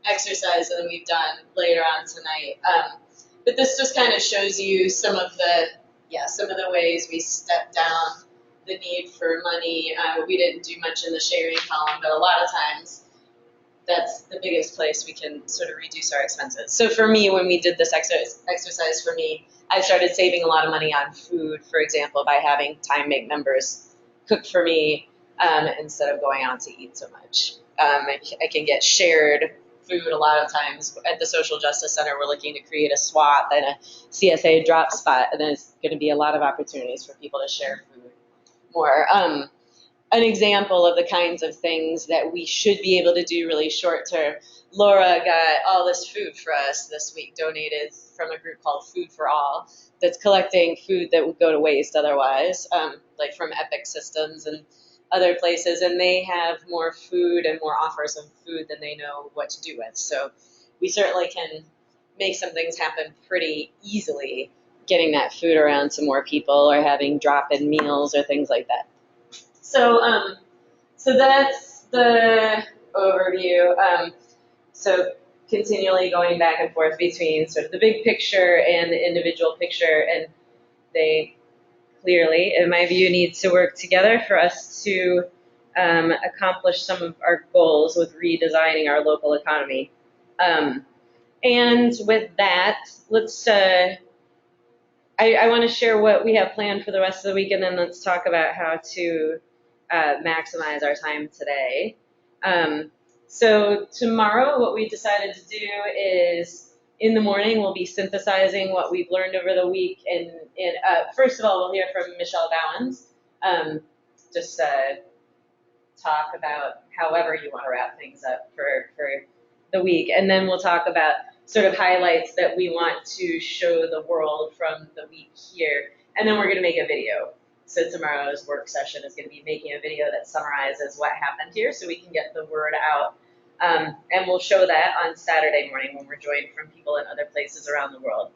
S1: exercise than we've done later on tonight. But this just kind of shows you some of the ways we step down the need for money. We didn't do much in the sharing column, but a lot of times that's the biggest place we can sort of reduce our expenses. So for me, when we did this exercise for me, I started saving a lot of money on food, for example, by having time bank members cook for me instead of going out to eat so much. I can get shared food a lot of times. At the Social Justice Center, we're looking to create a swap and a CSA drop spot, and there's going to be a lot of opportunities for people to share food more. An example of the kinds of things that we should be able to do really short term. Laura got all this food for us this week, donated from a group called Food for All, that's collecting food that would go to waste otherwise, like from Epic Systems and other places, and they have more food and more offers of food than they know what to do with. So we certainly can make some things happen pretty easily, getting that food around to more people or having drop-in meals or things like that. So that's the overview. So continually going back and forth between sort of the big picture and the individual picture, and they clearly, in my view, need to work together for us to accomplish some of our goals with redesigning our local economy. And with that, I want to share what we have planned for the rest of the week, and then let's talk about how to maximize our time today. So tomorrow, what we decided to do is, in the morning, we'll be synthesizing what we've learned over the week. And first of all, we'll hear from Michelle Bowens. Just talk about however you want to wrap things up for the week. And then we'll talk about sort of highlights that we want to show the world from the week here. And then we're going to make a video. So tomorrow's work session is going to be making a video that summarizes what happened here so we can get the word out. And we'll show that on Saturday morning when we're joined from people in other places around the world.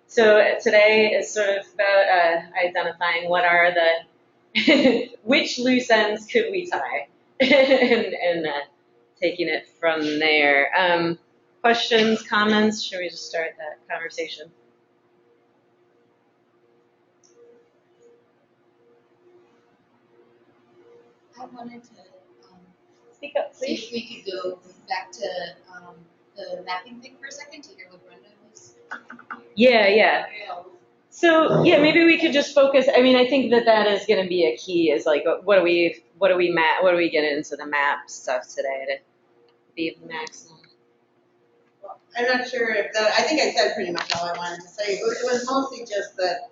S1: So today is sort of about identifying what are the, which loose ends could we tie, and taking it from there. Questions, comments? Should we just start that conversation?
S8: I wanted to
S1: speak up, please.
S8: See if we could go back to the mapping thing for a second to hear what Brenda was.
S1: Yeah. So yeah, maybe we could just focus. I mean, I think that is going to be a key. Is like, what do we get into the map stuff today to be maximum?
S12: I'm not sure if I think I said pretty much all I wanted to say. It was mostly just that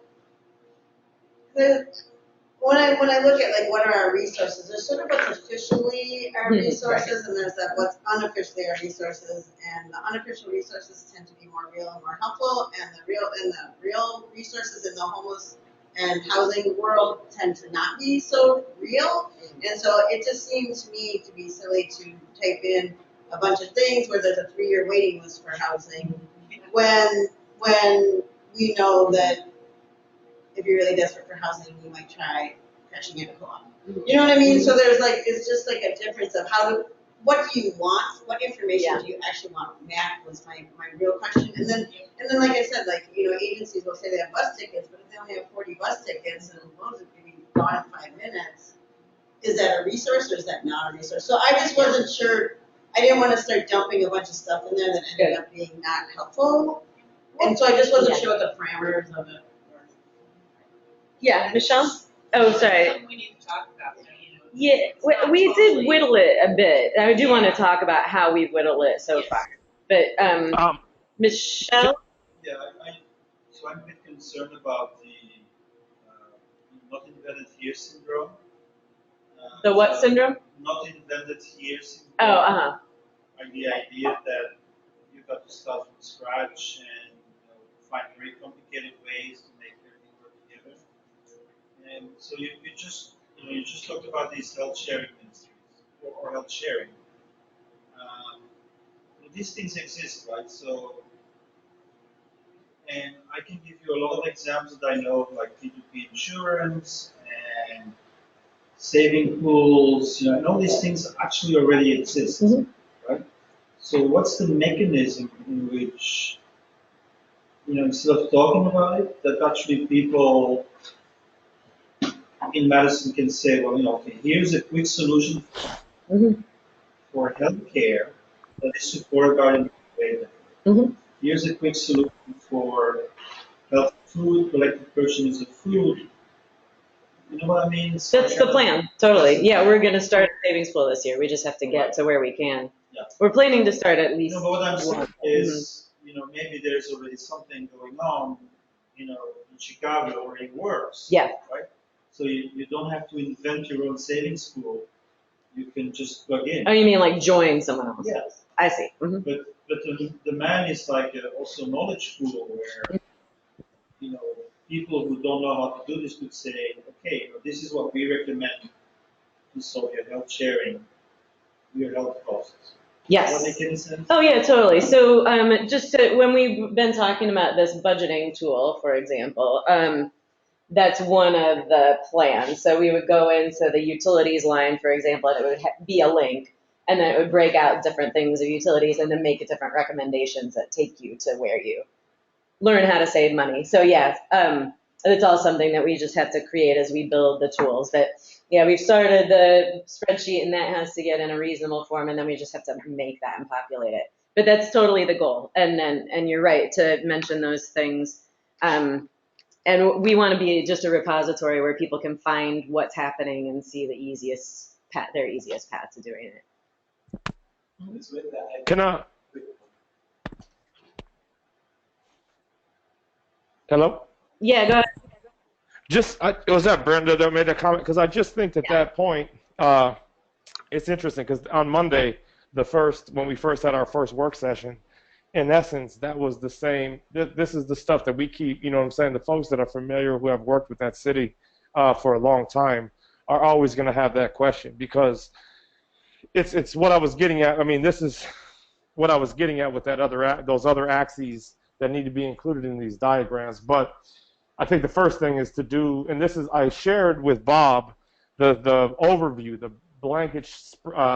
S12: when I look at like what are our resources, there's sort of what's officially our resources, and there's what's unofficially our resources. And the unofficial resources tend to be more real and more helpful, and the real resources in the homeless and housing world tend to not be so real. And so it just seems to me to be silly to type in a bunch of things where there's a 3-year waiting list for housing when we know that if you're really desperate for housing, you might try crashing in a co-op. You know what I mean? So there's it's just like a difference of what do you want? What information do you actually want? That was my real question. And then like I said, agencies will say they have bus tickets, but if they only have 40 bus tickets and those are going to be gone in 5 minutes, is that a resource or is that not a resource? So I just wasn't sure. I didn't want to start dumping a bunch of stuff in there that ended up being not helpful. And so I just wasn't sure what the parameters of it were.
S1: Yeah, Michelle? Oh, sorry.
S11: We need to talk about that,
S1: Yeah, we did whittle it a bit. I do want to talk about how we've whittled it so far. But Michelle?
S6: Yeah, so I'm a bit concerned about the not invented here syndrome.
S1: The what syndrome?
S6: Not invented here syndrome.
S1: Oh,
S6: Like the idea that you've got to start from scratch and find very complicated ways to make everything work together. And so you just talked about these health sharing ministries or health sharing. These things exist, right? So, and I can give you a lot of examples that I know, like P2P insurance and saving pools, and all these things actually already exist, right? So what's the mechanism in which, instead of talking about it, that actually people in Madison can say, well, okay, here's a quick solution for healthcare that is supported by the way. Here's a quick solution for health food, collective purchase of food. You know what I mean?
S1: that's the plan, totally. Yeah, we're going to start a savings pool this year. We just have to get to where we can.
S6: Yeah.
S1: We're planning to start at least
S6: But what I'm saying
S1: one.
S6: is, maybe there's already something going on, in Chicago where it works.
S1: Yeah.
S6: Right? So you don't have to invent your own savings pool. You can just plug in.
S1: Oh, you mean like join someone else?
S6: Yes.
S1: I see.
S6: But the demand is like also knowledge pool where, people who don't know how to do this could say, okay, this is what we recommend to solve your health sharing, your health costs.
S1: Yes.
S6: Does that make any sense?
S1: Oh yeah, totally. So when we've been talking about this budgeting tool, for example, that's one of the plans. So we would go into the utilities line, for example, and it would be a link. And then it would break out different things of utilities and then make different recommendations that take you to where you learn how to save money. So yeah, it's all something that we just have to create as we build the tools. But yeah, we've started the spreadsheet and that has to get in a reasonable form, and then we just have to make that and populate it. But that's totally the goal. And you're right to mention those things. And we want to be just a repository where people can find what's happening and see the easiest path to doing it.
S2: Can I? Hello?
S1: Yeah, go ahead.
S2: Was that Brenda that made that comment? Because I just think at that point, it's interesting because on Monday, when we first had our first work session, in essence, that was the same. This is the stuff that we keep, you know what I'm saying? The folks that are familiar who have worked with that city for a long time are always going to have that question because it's what I was getting at. I mean, this is what I was getting at with those other axes that need to be included in these diagrams. But I think the first thing is to do, and this is, I shared with Bob the overview, the blanket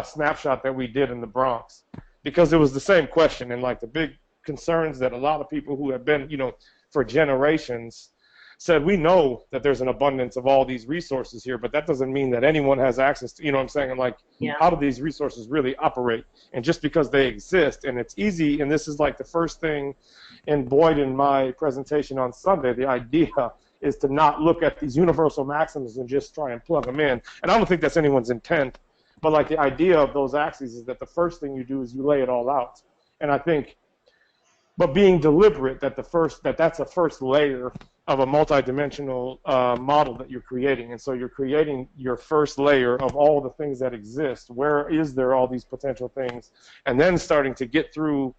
S2: snapshot that we did in the Bronx, because it was the same question and like the big concerns that a lot of people who have been, you know, for generations said, we know that there's an abundance of all these resources here, but that doesn't mean that anyone has access to, you know what I'm saying? And like, how do these resources really operate? And just because they exist, and it's easy, and this is like the first thing in Boyd in my presentation on Sunday, the idea is to not look at these universal maxims and just try and plug them in. And I don't think that's anyone's intent, but like the idea of those axes is that the first thing you do is you lay it all out. And I think, but being deliberate that that's a first layer of a multidimensional model that you're creating. And so you're creating your first layer of all the things that exist. Where is there all these potential things? And then starting to get through,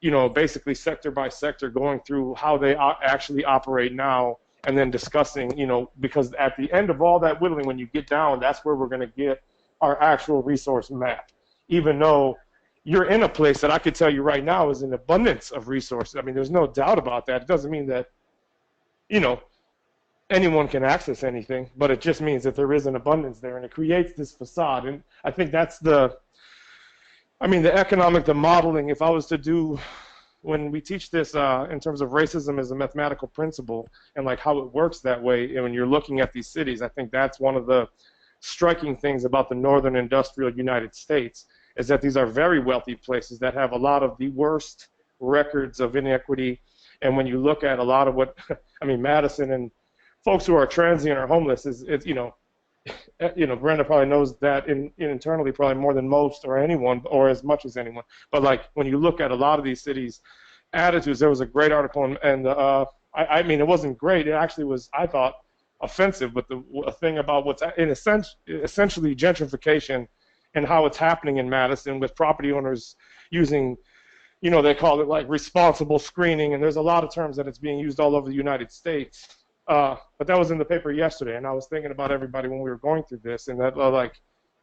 S2: you know, basically sector by sector, going through how they actually operate now, and then discussing, you know, because at the end of all that whittling, when you get down, that's where we're going to get our actual resource map. Even though you're in a place that I could tell you right now is an abundance of resources. I mean, there's no doubt about that. It doesn't mean that, you know, anyone can access anything, but it just means that there is an abundance there, and it creates this facade. And I think that's the modeling, if I was to do, when we teach this in terms of racism as a mathematical principle and like how it works that way, and when you're looking at these cities, I think that's one of the striking things about the northern industrial United States, is that these are very wealthy places that have a lot of the worst records of inequity. And when you look at a lot of what, I mean, Madison and folks who are transient or homeless, it's you know, Brenda probably knows that internally probably more than most or anyone, or as much as anyone. But like when you look at a lot of these cities' attitudes, there was a great article, and I mean, it wasn't great. It actually was, I thought, offensive. But a thing about what's essentially gentrification and how it's happening in Madison with property owners using, you know, they call it like responsible screening, and there's a lot of terms that it's being used all over the United States. But that was in the paper yesterday, and I was thinking about everybody when we were going through this, and that like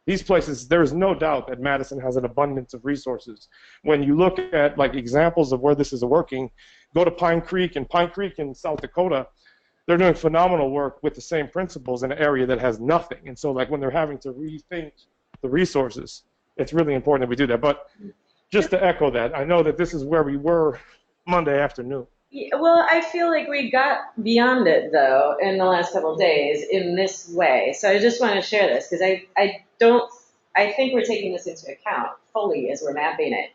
S2: these places, there's no doubt that Madison has an abundance of resources. When you look at like examples of where this is working, go to Pine Creek in South Dakota. They're doing phenomenal work with the same principles in an area that has nothing. And so like when they're having to rethink the resources, it's really important that we do that. But just to echo that, I know that this is where we were Monday afternoon.
S1: Yeah, well, I feel like we got beyond it, though, in the last couple of days in this way. So I just want to share this because I think we're taking this into account fully as we're mapping it.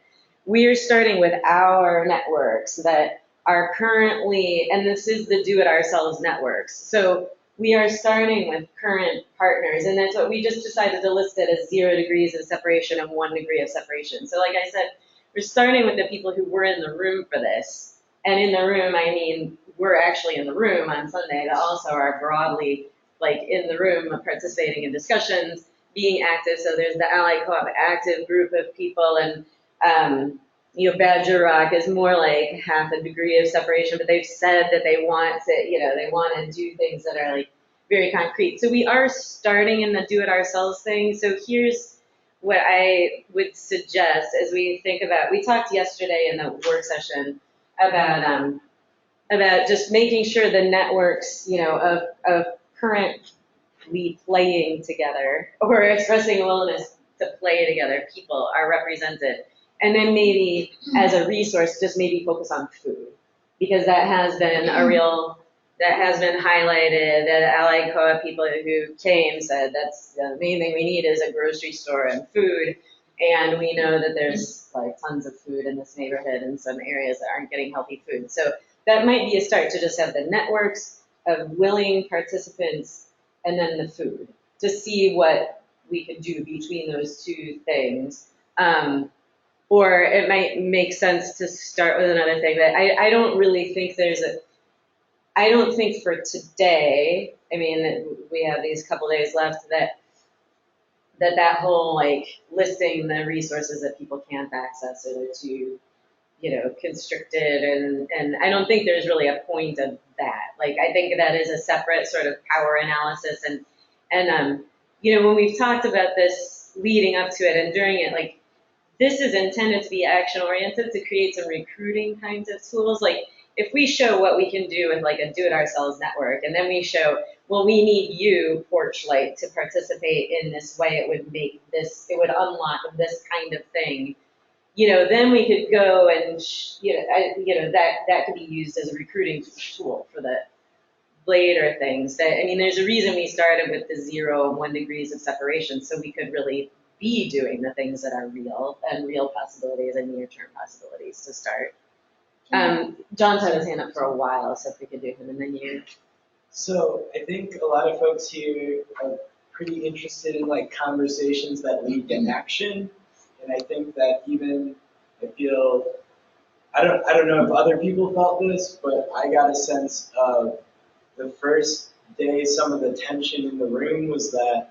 S1: We're starting with our networks that are currently, and this is the do-it-ourselves networks. So we are starting with current partners, and that's what we just decided to list it as 0 degrees of separation and 1 degree of separation. So like I said, we're starting with the people who were in the room for this. And in the room, I mean, we're actually in the room on Sunday that also are broadly like in the room participating in discussions, being active. So there's the Ally Co-op active group of people, and you know, Badger Rock is more like half a degree of separation, but they've said that they want to, you know, they want to do things that are like very concrete. So we are starting in the do-it-ourselves thing. So here's what I would suggest as we think about, we talked yesterday in the work session about just making sure the networks, you know, of currently playing together or expressing willingness to play together, people are represented. And then maybe as a resource, just maybe focus on food, because that has been highlighted. That Allied Co-op people who came said that's the main thing we need is a grocery store and food. And we know that there's like tons of food in this neighborhood in some areas that aren't getting healthy food. So that might be a start to just have the networks of willing participants and then the food to see what we could do between those two things. Or it might make sense to start with another thing, but I don't really think I don't think for today, I mean, we have these couple days left, that whole like listing the resources that people can't access or they're too, constricted, and I don't think there's really a point of that. Like, I think that is a separate sort of power analysis, and when we've talked about this leading up to it and during it, like, this is intended to be action-oriented to create some recruiting kinds of tools. Like, if we show what we can do with like a do-it-ourselves network, and then we show, well, we need you, Porchlight, to participate in this way, it would unlock this kind of thing. Then we could go and, that could be used as a recruiting tool for the later things. There's a reason we started with the 0 and 1 degrees of separation, so we could really be doing the things that are real and real possibilities and near-term possibilities to start. John's had his hand up for a while, so if we could do him and then you.
S9: So I think a lot of folks here are pretty interested in like conversations that lead to action, and I think that I don't know if other people felt this, but I got a sense of the first day some of the tension in the room was that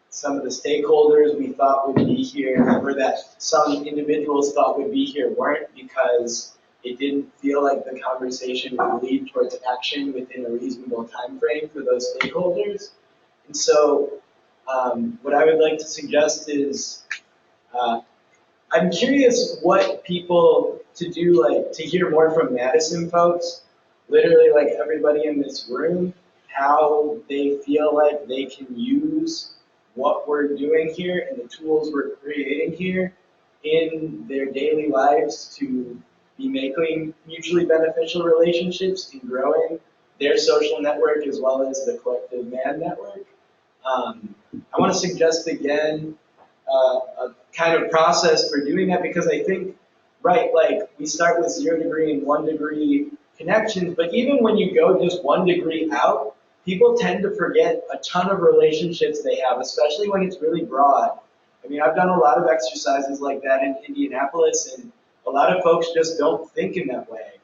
S9: some of the stakeholders we thought would be here, or that some individuals thought would be here, weren't, because it didn't feel like the conversation would lead towards action within a reasonable time frame for those stakeholders. And so what I would like to suggest is, I'm curious what people to do, like, to hear more from Madison folks, literally like everybody in this room, how they feel like they can use what we're doing here and the tools we're creating here in their daily lives to be making mutually beneficial relationships and growing their social network as well as the collective man network. I want to suggest again a kind of process for doing that, because I think, right, like we start with 0 degree and 1 degree connections, but even when you go just 1 degree out, people tend to forget a ton of relationships they have, especially when it's really broad. I've done a lot of exercises like that in Indianapolis, and a lot of folks just don't think in that way.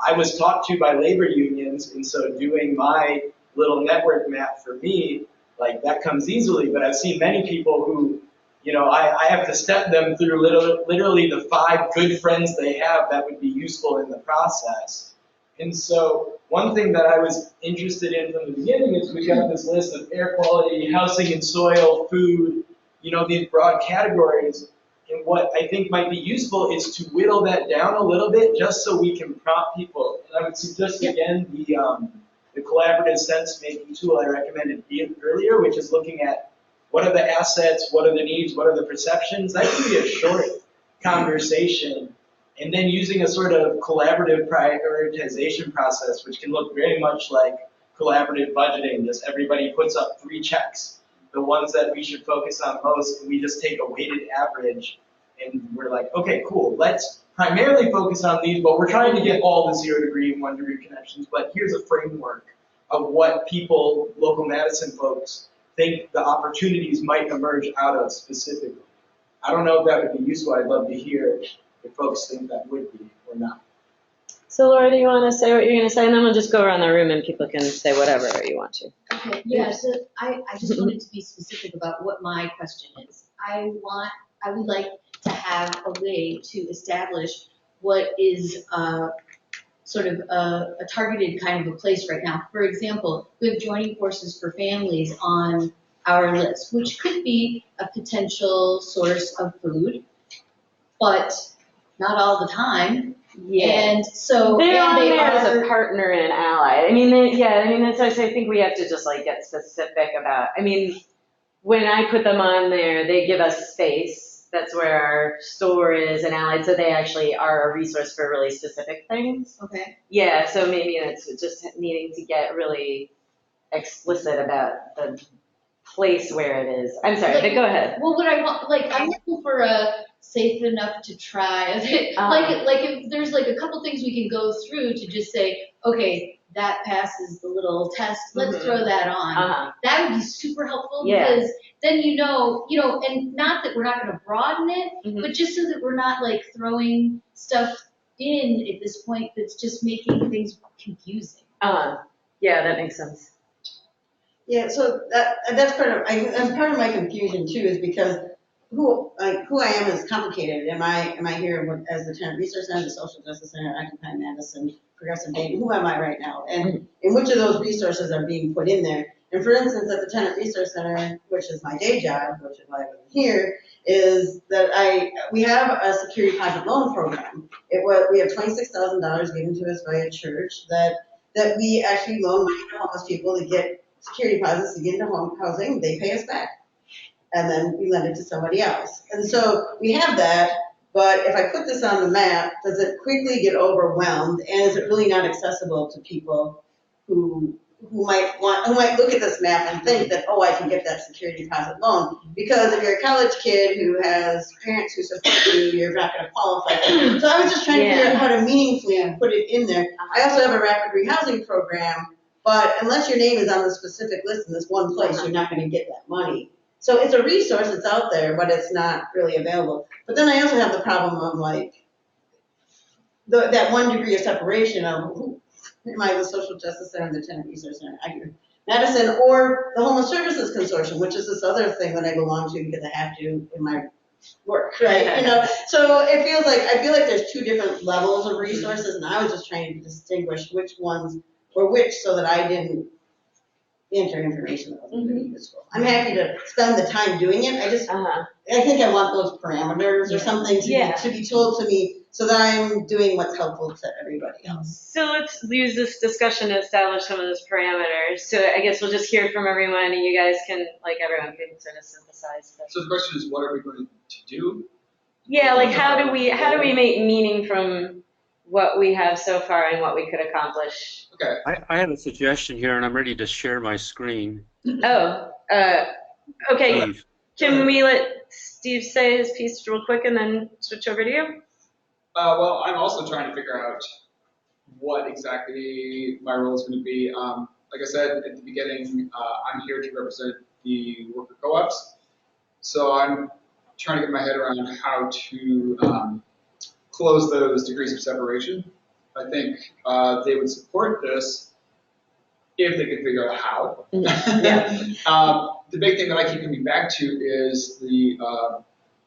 S9: I was taught to by labor unions, and so doing my little network map for me, like that comes easily, but I've seen many people who, I have to step them through literally the 5 good friends they have that would be useful in the process. And so one thing that I was interested in from the beginning is we got this list of air quality, housing and soil, food, these broad categories. And what I think might be useful is to whittle that down a little bit just so we can prompt people. And I would suggest again the collaborative sense-making tool I recommended earlier, which is looking at what are the assets, what are the needs, what are the perceptions. That can be a short conversation. And then using a sort of collaborative prioritization process, which can look very much like collaborative budgeting. Just everybody puts up 3 checks, the ones that we should focus on most, and we just take a weighted average. And we're like, okay, cool, let's primarily focus on these, but we're trying to get all the 0 degree and 1 degree connections. But here's a framework of what people, local Madison folks, think the opportunities might emerge out of specifically. I don't know if that would be useful. I'd love to hear if folks think that would be or not.
S1: So Laura, do you want to say what you're going to say? And then we'll just go around the room and people can say whatever you want to.
S8: Okay, yeah, so I just wanted to be specific about what my question is. I would like to have a way to establish what is sort of a targeted kind of a place right now. For example, we have joining forces for families on our list, which could be a potential source of food, but not all the time.
S1: Yeah.
S8: And so
S1: they're on there as a partner and ally. That's why I think we have to just like get specific about. when I put them on there, they give us space. That's where our store is and Allied, so they actually are a resource for really specific things.
S12: Okay.
S1: Yeah, so maybe it's just needing to get really explicit about the place where it is. I'm sorry, but go ahead.
S8: Well, what I want, like, I'm looking for a safe enough to try. Like if there's like a couple things we can go through to just say, okay, that passes the little test. Let's throw that on. That would be super helpful because then you know, and not that we're not going to broaden it, but just so that we're not like throwing stuff in at this point that's just making things confusing.
S1: Yeah, that makes sense.
S12: Yeah, so that's part of my confusion too, is because who I am is complicated. Am I here as the Tenant Resource Center, the Social Justice Center, Occupy Madison, Progressive Dayton? Who am I right now? And which of those resources are being put in there? And for instance, at the Tenant Resource Center, which is my day job, which is why I'm here, is that we have a security deposit loan program. We have $26,000 given to us by a church that we actually loan money to homeless people to get security deposits to get into home housing. They pay us back, and then we lend it to somebody else. And so we have that. But if I put this on the map, does it quickly get overwhelmed? And is it really not accessible to people who might look at this map and think that, oh, I can get that security deposit loan? Because if you're a college kid who has parents who support you, you're not going to qualify. So I was just trying to figure out how to meaningfully put it in there. I also have a rapid rehousing program, but unless your name is on the specific list in this one place, you're not going to get that money. So it's a resource, it's out there, but it's not really available. But then I also have the problem of like that 1 degree of separation of am I the Social Justice Center, the Tenant Resource Center, Madison, or the Homeless Services Consortium, which is this other thing that I belong to because I have to in my work, right? So I feel like there's two different levels of resources, and I was just trying to distinguish which ones were which so that I didn't enter information that wasn't really useful. I'm happy to spend the time doing it. I just, I think I want those parameters or something to be told to me so that I'm doing what's helpful to everybody else.
S1: So let's use this discussion to establish some of those parameters. So I guess we'll just hear from everyone, and you guys can, everyone can sort of synthesize.
S7: So the question is, what are we going to do?
S1: Yeah, like how do we make meaning from what we have so far and what we could accomplish?
S7: Okay.
S15: I have a suggestion here, and I'm ready to share my screen.
S1: Oh, okay.
S15: Steve.
S1: Can we let Steve say his piece real quick and then switch over to you?
S7: Well, I'm also trying to figure out what exactly my role is going to be. Like I said at the beginning, I'm here to represent the worker co-ops. So I'm trying to get my head around how to close those degrees of separation. I think they would support this if they could figure out how. The big thing that I keep coming back to is the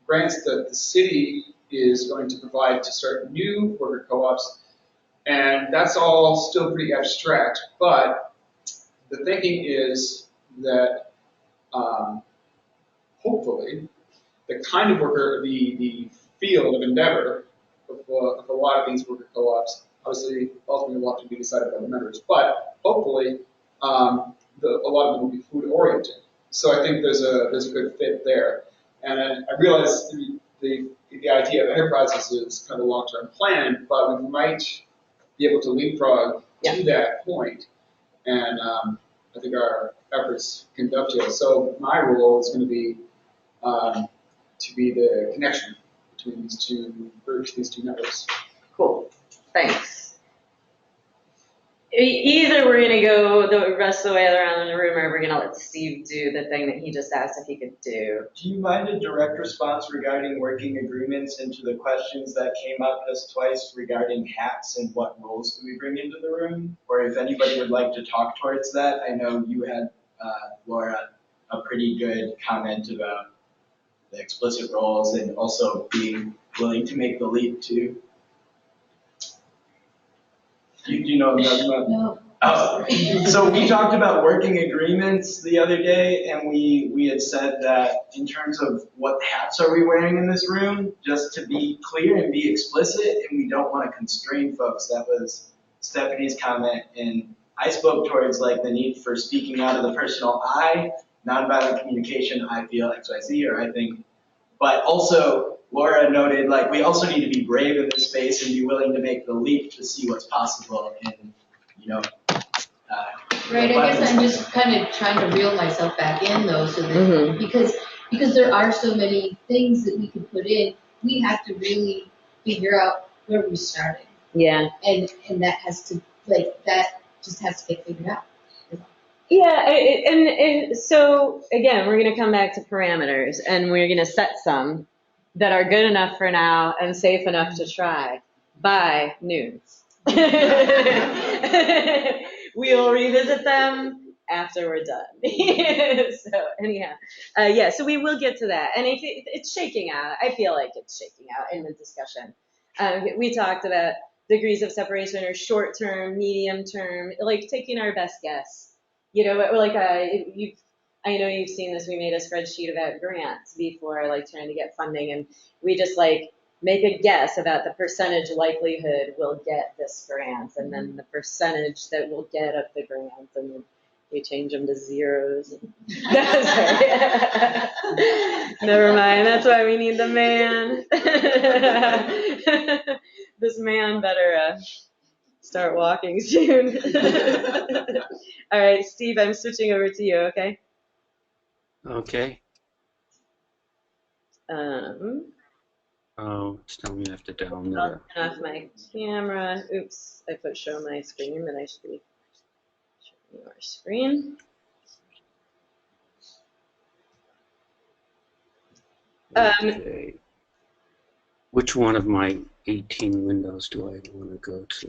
S7: grants that the city is going to provide to start new worker co-ops, and that's all still pretty abstract, but the thinking is that hopefully the kind of worker, the field of endeavor of a lot of these worker co-ops, obviously ultimately will have to be decided by the members, but hopefully a lot of them will be food oriented. So I think there's a good fit there, and I realize the idea of enterprises is kind of a long-term plan, but we might be able to leapfrog to that point, and I think our efforts can dovetail. So my role is going to be the connection between these two groups, these two networks.
S1: Cool. Thanks. Either we're going to go the rest of the way around the room, or we're going to let Steve do the thing that he just asked if he could do.
S9: Do you mind a direct response regarding working agreements into the questions that came up just twice regarding hats and what roles do we bring into the room? Or if anybody would like to talk towards that, I know you had, Laura, a pretty good comment about the explicit roles and also being willing to make the leap too. Do you know what I'm talking about?
S8: No.
S9: Oh, so we talked about working agreements the other day, and we had said that in terms of what hats are we wearing in this room, just to be clear and be explicit, and we don't want to constrain folks. That was Stephanie's comment, and I spoke towards like the need for speaking out of the personal I nonviolent communication, I feel XYZ, or I think, but also Laura noted, like, we also need to be brave in this space and be willing to make the leap to see what's possible in, you know,
S8: Right, I guess I'm just kind of trying to reel myself back in though, so that, because there are so many things that we could put in, we have to really figure out where we're starting.
S1: Yeah.
S8: And that has to, like, that just has to get figured out.
S1: Yeah, and so again, we're going to come back to parameters, and we're going to set some that are good enough for now and safe enough to try by noon. We'll revisit them after we're done. So anyhow, yeah, so we will get to that. And it's shaking out. I feel like it's shaking out in the discussion. We talked about degrees of separation or short term, medium term, like taking our best guess. You know, like I know you've seen this. We made a spreadsheet about grants before, like trying to get funding, and we just like make a guess about the percentage likelihood we'll get this grant, and then the percentage that we'll get of the grant, and then we change them to zeros. Never mind. That's why we need the man. This man better start walking soon. All right, Steve, I'm switching over to you, okay?
S15: Okay.
S1: Oh,
S15: it's telling me I have to download.
S1: I'll turn off my camera. Oops, I put show my screen, but I should be showing your screen.
S15: Okay. Which one of my 18 windows do I want to go to?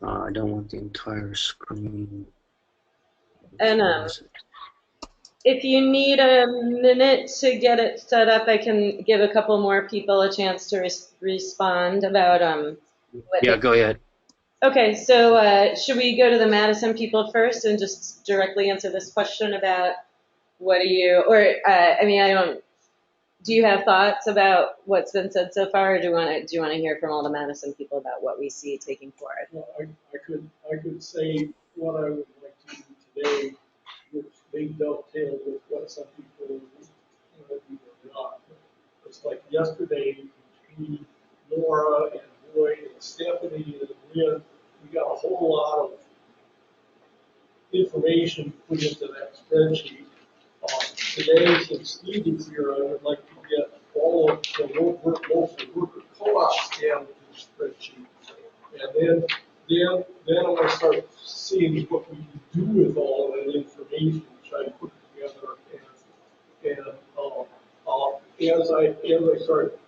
S15: I don't want the entire screen.
S1: And if you need a minute to get it set up, I can give a couple more people a chance to respond about
S15: Yeah, go ahead.
S1: Okay, so should we go to the Madison people first and just directly answer this question about what do you, or I mean, do you have thoughts about what's been said so far, or do you want to hear from all the Madison people about what we see taking forward?
S10: Well, I could say what I would like to do today, which may dovetail with what some people do or not. It's like yesterday, between Laura and Boyd and Stephanie and Lynn, we got a whole lot of information put into that spreadsheet. Today, since Steve is here, I would like to get all of the local worker co-ops down to the spreadsheet. And then I want to start seeing what we can do with all of that information, try to put it together. And as I start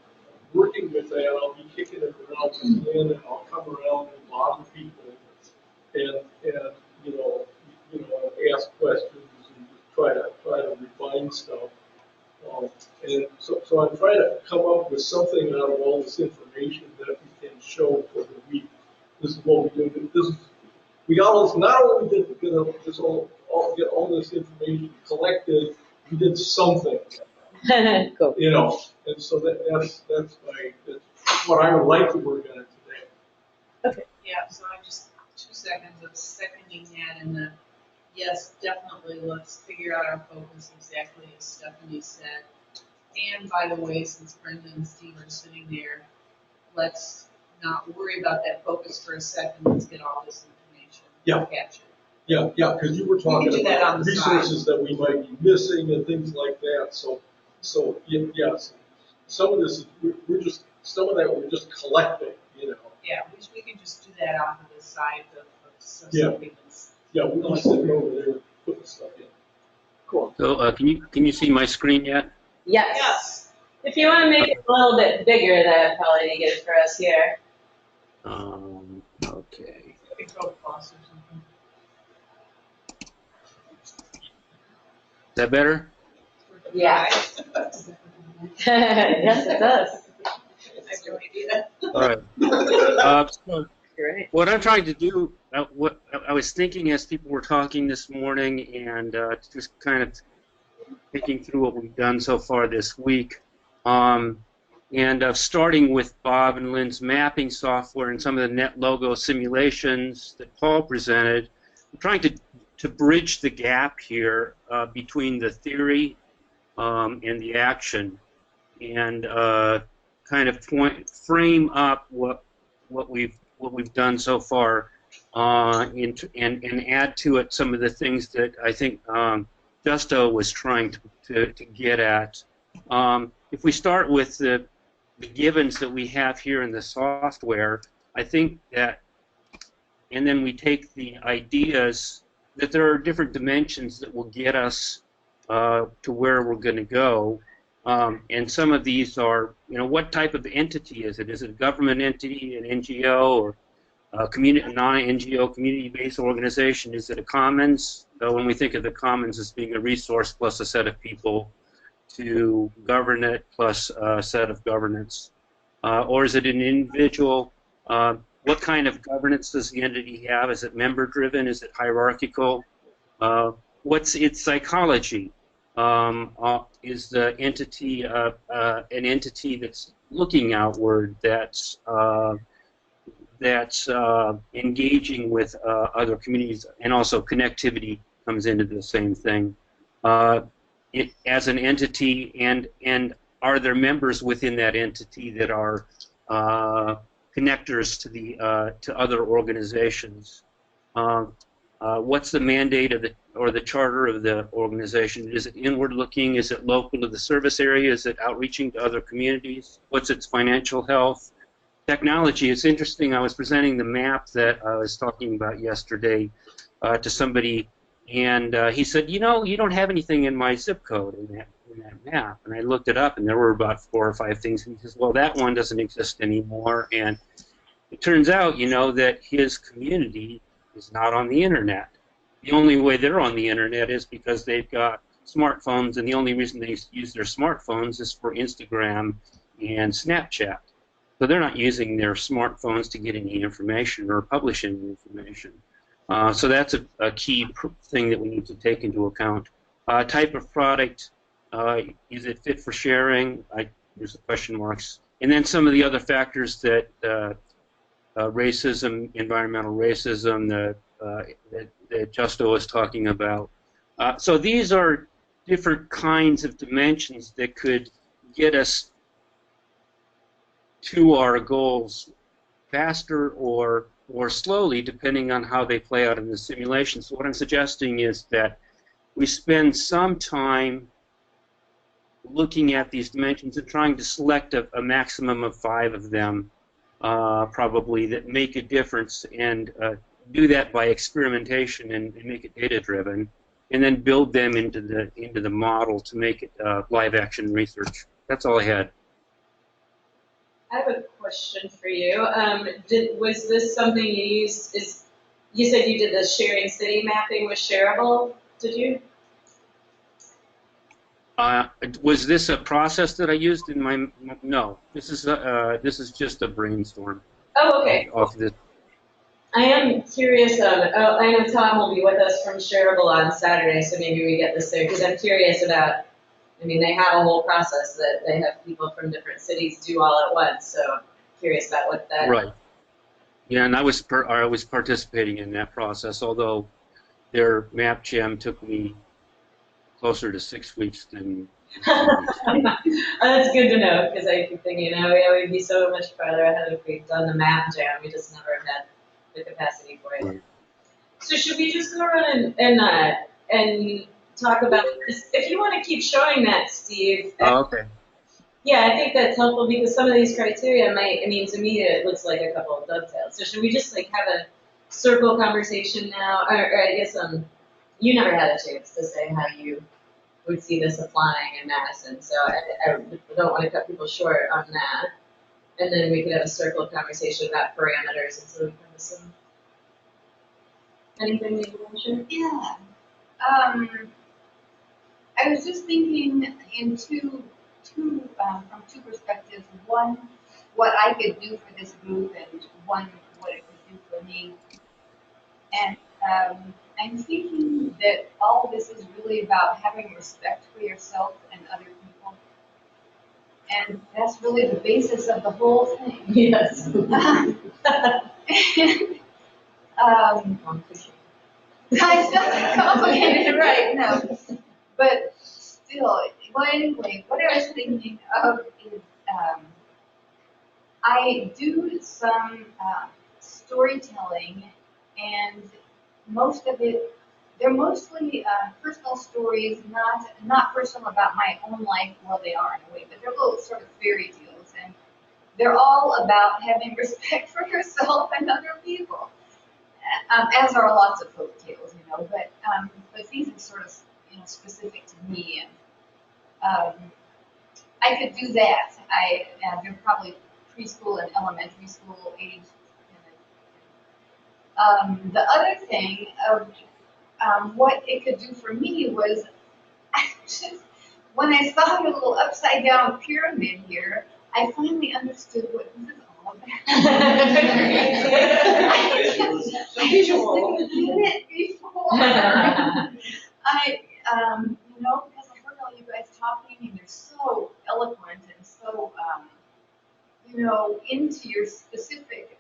S10: working with that, I'll be kicking it around with Lynn, and I'll come around and bother people and ask questions and try to refine stuff. And so I'm trying to come up with something out of all this information that we can show for the week. This is what we do. We got all this. Not only did we get all this information collected, we did something.
S1: Cool.
S10: You know, and so that's what I would like to work on today.
S1: Okay.
S11: Yeah. So I just 2 seconds of seconding that, and yes, definitely let's figure out our focus exactly as Stephanie said. And by the way, since Brenda and Steve are sitting there, let's not worry about that focus for a second. Let's get all this information captured.
S10: Yeah, because you were talking about resources that we might be missing and things like that. So yes, some of this we're just collecting, you know.
S11: Yeah, we can just do that off of the side of
S10: something that's. Yeah, we're just sitting over there putting stuff in. Cool.
S15: So can you see my screen yet?
S1: Yes. If you want to make it a little bit bigger, that would probably be good for us here.
S15: Okay. Is that better?
S1: Yeah. Yes, it does.
S11: I have no idea.
S15: All right. So
S1: Great.
S15: what I'm trying to do, what I was thinking as people were talking this morning, and just kind of thinking through what we've done so far this week, and starting with Bob and Lynn's mapping software and some of the net logo simulations that Paul presented, I'm trying to to bridge the gap here between the theory and the action, and kind of frame up what we've done so far, and add to it some of the things that I think Justo was trying to get at. If we start with the givens that we have here in the software, I think that, and then we take the ideas that there are different dimensions that will get us to where we're going to go. And some of these are, what type of entity is it? Is it a government entity, an NGO, or a non-NGO community-based organization? Is it a commons? When we think of the commons as being a resource plus a set of people to govern it plus a set of governance. Or is it an individual? What kind of governance does the entity have? Is it member-driven? Is it hierarchical? What's its psychology? Is the entity an entity that's looking outward, that's engaging with other communities, and also connectivity comes into the same thing. As an entity, and are there members within that entity that are connectors to the to other organizations? What's the mandate of the charter of the organization? Is it inward looking? Is it local to the service area? Is it outreaching to other communities? What's its financial health? Technology. It's interesting. I was presenting the map that I was talking about yesterday to somebody, and he said, you don't have anything in my zip code in that map. And I looked it up, and there were about 4 or 5 things. And he says, well, that one doesn't exist anymore. And it turns out, that his community is not on the internet. The only way they're on the internet is because they've got smartphones, and the only reason they use their smartphones is for Instagram and Snapchat. So they're not using their smartphones to get any information or publish any information. So that's a key thing that we need to take into account. Type of product, is it fit for sharing? There's the question marks. And then some of the other factors that racism, environmental racism, that Justo was talking about. So these are different kinds of dimensions that could get us to our goals faster or slowly, depending on how they play out in the simulation. So what I'm suggesting is that we spend some time looking at these dimensions and trying to select a maximum of 5 of them, probably, that make a difference, and do that by experimentation and make it data-driven, and then build them into the model to make it live-action research. That's all I had.
S1: I have a question for you. Was this something you used? You said you did the sharing city mapping with Shareable? Did you?
S15: Was this a process that I used in my? No. This is just a brainstorm.
S1: Oh, okay.
S15: Off the.
S1: I am curious. I know Tom will be with us from Shareable on Saturday, so maybe we get this there, because I'm curious about. I mean, they have a whole process that they have people from different cities do all at once. So I'm curious about what that.
S15: Right. Yeah, and I was participating in that process, although their MapGem took me closer to 6 weeks than.
S1: That's good to know, because I keep thinking, we'd be so much farther ahead if we'd done the MapGem. We just never had the capacity for it. Right. So should we just go around and talk about this? If you want to keep showing that, Steve.
S15: Oh, okay.
S1: Yeah, I think that's helpful, because some of these criteria to me, it looks like a couple of dovetails. So should we just have a circle conversation now? Or I guess you never had a chance to say how you would see this applying in Madison, so I don't want to cut people short on that. And then we could have a circle conversation about parameters and sort of some. Anything that you want to share?
S8: Yeah. I was just thinking in from two perspectives. One, what I could do for this group, and one, what it could do for me. And I'm thinking that all of this is really about having respect for yourself and other people. And that's really the basis of the whole thing.
S1: Yes.
S16: It's not complicated, right? No, but still. Well, anyway, what I was thinking of is I do some storytelling, and most of it, they're mostly personal stories, not personal about my own life. Well, they are in a way, but they're little sort of fairy tales, and they're all about having respect for yourself and other people. As are lots of folk tales, you know. But these are sort of specific to me, and I could do that. They're probably preschool and elementary school age. The other thing of what it could do for me was when I saw your little upside down pyramid here, I finally understood what this is all about. I just didn't get it before. Because I heard all you guys talking, and you're so eloquent and so, into your specific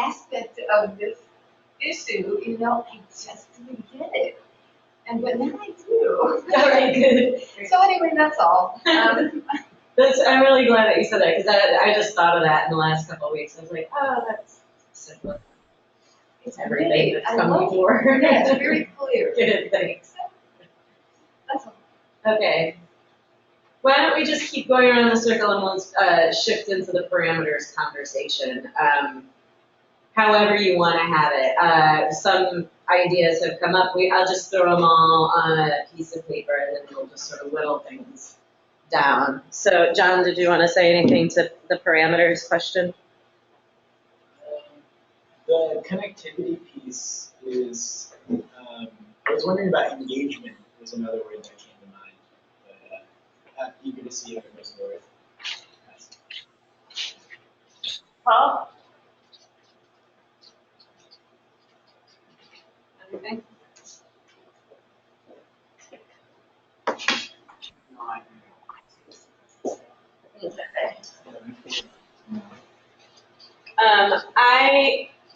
S16: aspect of this issue. I just didn't get it. But now I do.
S1: All right, good.
S16: So anyway, that's all.
S1: I'm really glad that you said that, because I just thought of that in the last couple of weeks. I was like, oh, that's simple.
S16: It's
S1: everything
S16: great.
S1: that's come before.
S16: Yeah, it's very clear.
S1: Good, thanks.
S16: That's all.
S1: Okay. Why don't we just keep going around the circle and we'll shift into the parameters conversation. However you want to have it. Some ideas have come up. I'll just throw them all on a piece of paper, and then we'll just sort of whittle things down. So, John, did you want to say anything to the parameters question?
S9: The connectivity piece is, I was wondering about engagement was another word that came to mind. But, eager to see how it goes forward.
S1: Paul? Anything?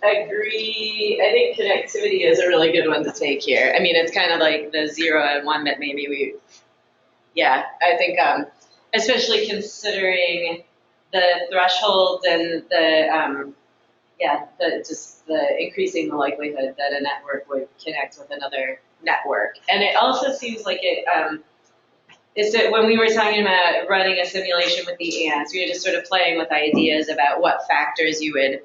S1: I agree. I think connectivity is a really good one to take here. I mean, it's kind of like the 0 and 1 that maybe I think, especially considering the threshold and the increasing the likelihood that a network would connect with another network. And it also seems like is that when we were talking about running a simulation with the ants, we were just sort of playing with ideas about what factors you would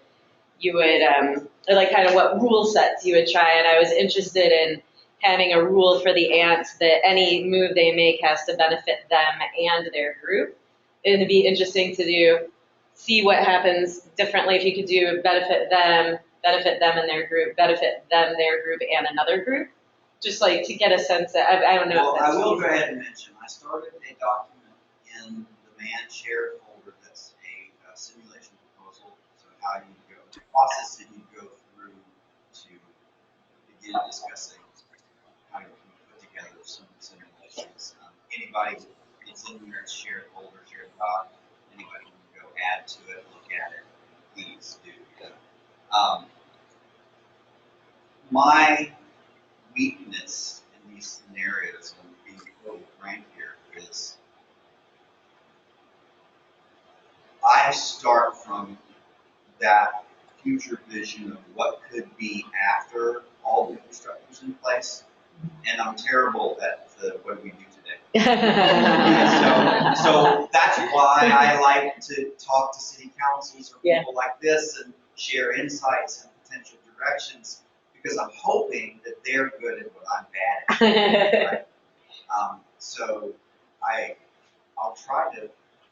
S1: or like kind of what rule sets you would try. And I was interested in having a rule for the ants that any move they make has to benefit them and their group. It'd be interesting to see what happens differently if you could do benefit them and their group, benefit them, their group, and another group. Just like to get a sense that, I don't know.
S13: Well, I will go ahead and mention, I started a document in the man shared folder that's a simulation proposal. So how you go, the process that you go through to begin discussing how you can put together some simulations. Anybody, it's in your shared folder, shared doc. Anybody can go add to it, look at it, please do. My weakness in these scenarios, and being totally frank here, is I start from that future vision of what could be after all the infrastructure's in place, and I'm terrible at what we do today. So that's why I like to talk to city councils or people like this and share insights and potential directions, because I'm hoping that they're good at what I'm bad at. Right? So I'll try to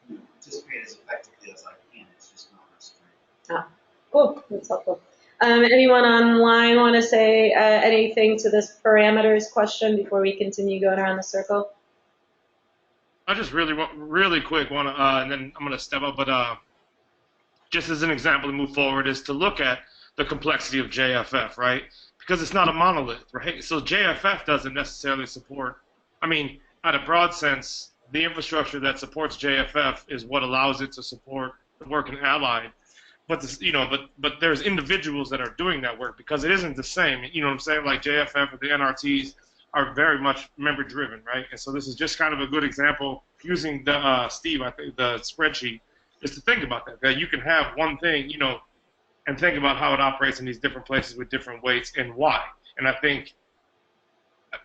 S13: participate as effectively as I can. It's just not my strength.
S1: Cool, that's helpful. Anyone online want to say anything to this parameters question before we continue going around the circle?
S2: I just really quick want to, and then I'm going to step up, but just as an example to move forward is to look at the complexity of JFF, right? Because it's not a monolith, right? So JFF doesn't necessarily support, I mean, at a broad sense, the infrastructure that supports JFF is what allows it to support the working allied. but this, but there's individuals that are doing that work because it isn't the same. You know what I'm saying? Like JFF or the NRTs are very much member driven, right? And so this is just kind of a good example using the Steve, I think the spreadsheet, is to think about that you can have one thing, and think about how it operates in these different places with different weights and why. And I think,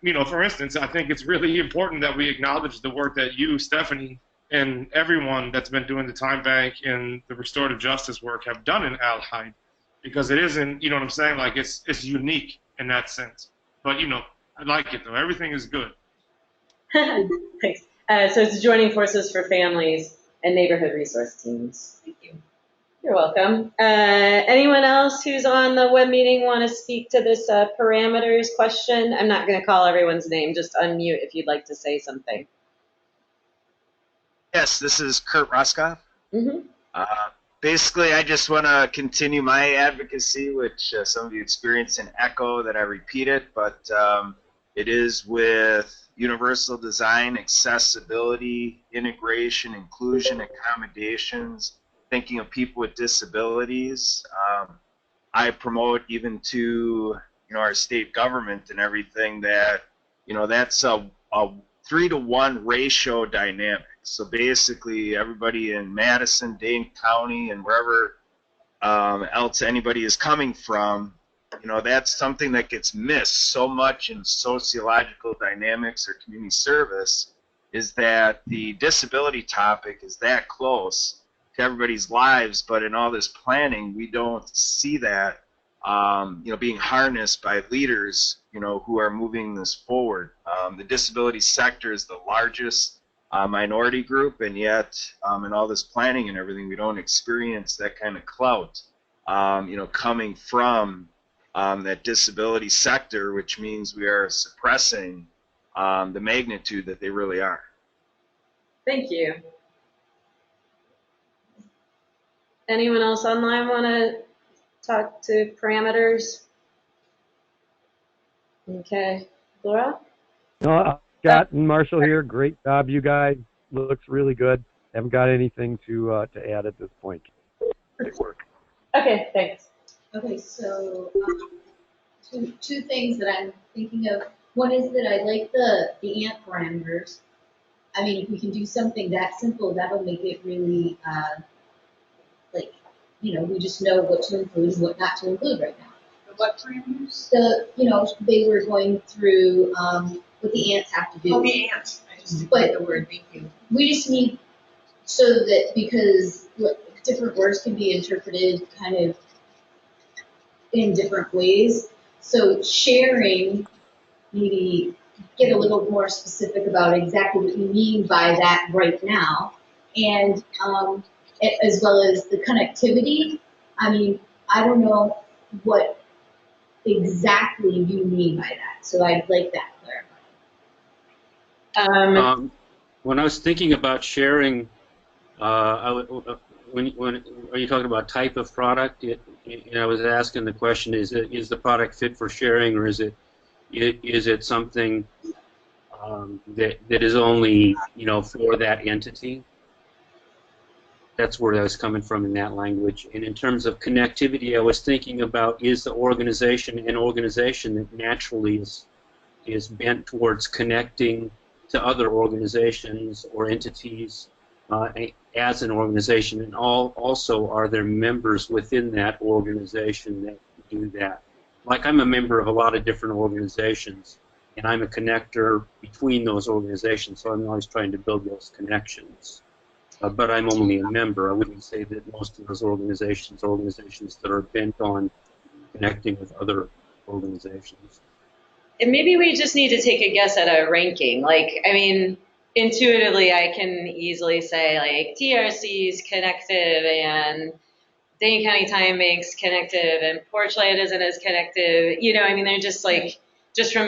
S2: for instance, I think it's really important that we acknowledge the work that you, Stephanie, and everyone that's been doing the time bank and the restorative justice work have done in Allied, because it isn't, what I'm saying, like it's unique in that sense. But I like it though. Everything is good.
S1: Thanks. So it's joining forces for families and neighborhood resource teams. Thank you. You're welcome. Anyone else who's on the web meeting want to speak to this parameters question? I'm not going to call everyone's name. Just unmute if you'd like to say something.
S3: Yes, this is Kurt Roskoff.
S1: Mm-hmm.
S3: Basically, I just want to continue my advocacy, which some of you experienced in ECHO, that I repeat it, but it is with universal design, accessibility, integration, inclusion, accommodations, thinking of people with disabilities. I promote even to our state government and everything that that's a 3-to-1 ratio dynamic. So basically, everybody in Madison, Dane County, and wherever else anybody is coming from, that's something that gets missed so much in sociological dynamics or community service, is that the disability topic is that close to everybody's lives, but in all this planning, we don't see that, being harnessed by leaders, who are moving this forward. The disability sector is the largest minority group, and yet in all this planning and everything, we don't experience that kind of clout, coming from that disability sector, which means we are suppressing the magnitude that they really are.
S1: Thank you. Anyone else online want to talk to parameters? Okay, Laura?
S4: No, Scott and Marshall here. Great job, you guys. Looks really good. Haven't got anything to add at this point. Great work.
S1: Okay, thanks.
S8: Okay, so two things that I'm thinking of. One is that I like the ANT parameters. I mean, if we can do something that simple, that'll make it really, we just know what to include and what not to include right now.
S11: The what parameters?
S8: They were going through what the ants have to do.
S11: Oh, the ants. I just didn't
S8: But
S11: the word, thank you.
S8: we just need, so that, because different words can be interpreted kind of in different ways. So sharing, maybe get a little more specific about exactly what you mean by that right now. And as well as the connectivity. I mean, I don't know what exactly you mean by that. So I'd like that clarified.
S15: When I was thinking about sharing, when are you talking about type of product? I was asking the question: is the product fit for sharing, or is it something that is only for that entity? That's where I was coming from in that language. And in terms of connectivity, I was thinking about, is the organization an organization that naturally is bent towards connecting to other organizations or entities as an organization, and also are there members within that organization that do that? Like, I'm a member of a lot of different organizations, and I'm a connector between those organizations, so I'm always trying to build those connections. But I'm only a member. I wouldn't say that most of those organizations are organizations that are bent on connecting with other organizations.
S1: And maybe we just need to take a guess at a ranking. Intuitively, I can easily say, TRC's connective and Dane County Time Bank's connective and Porchlight isn't as connective. They're just just from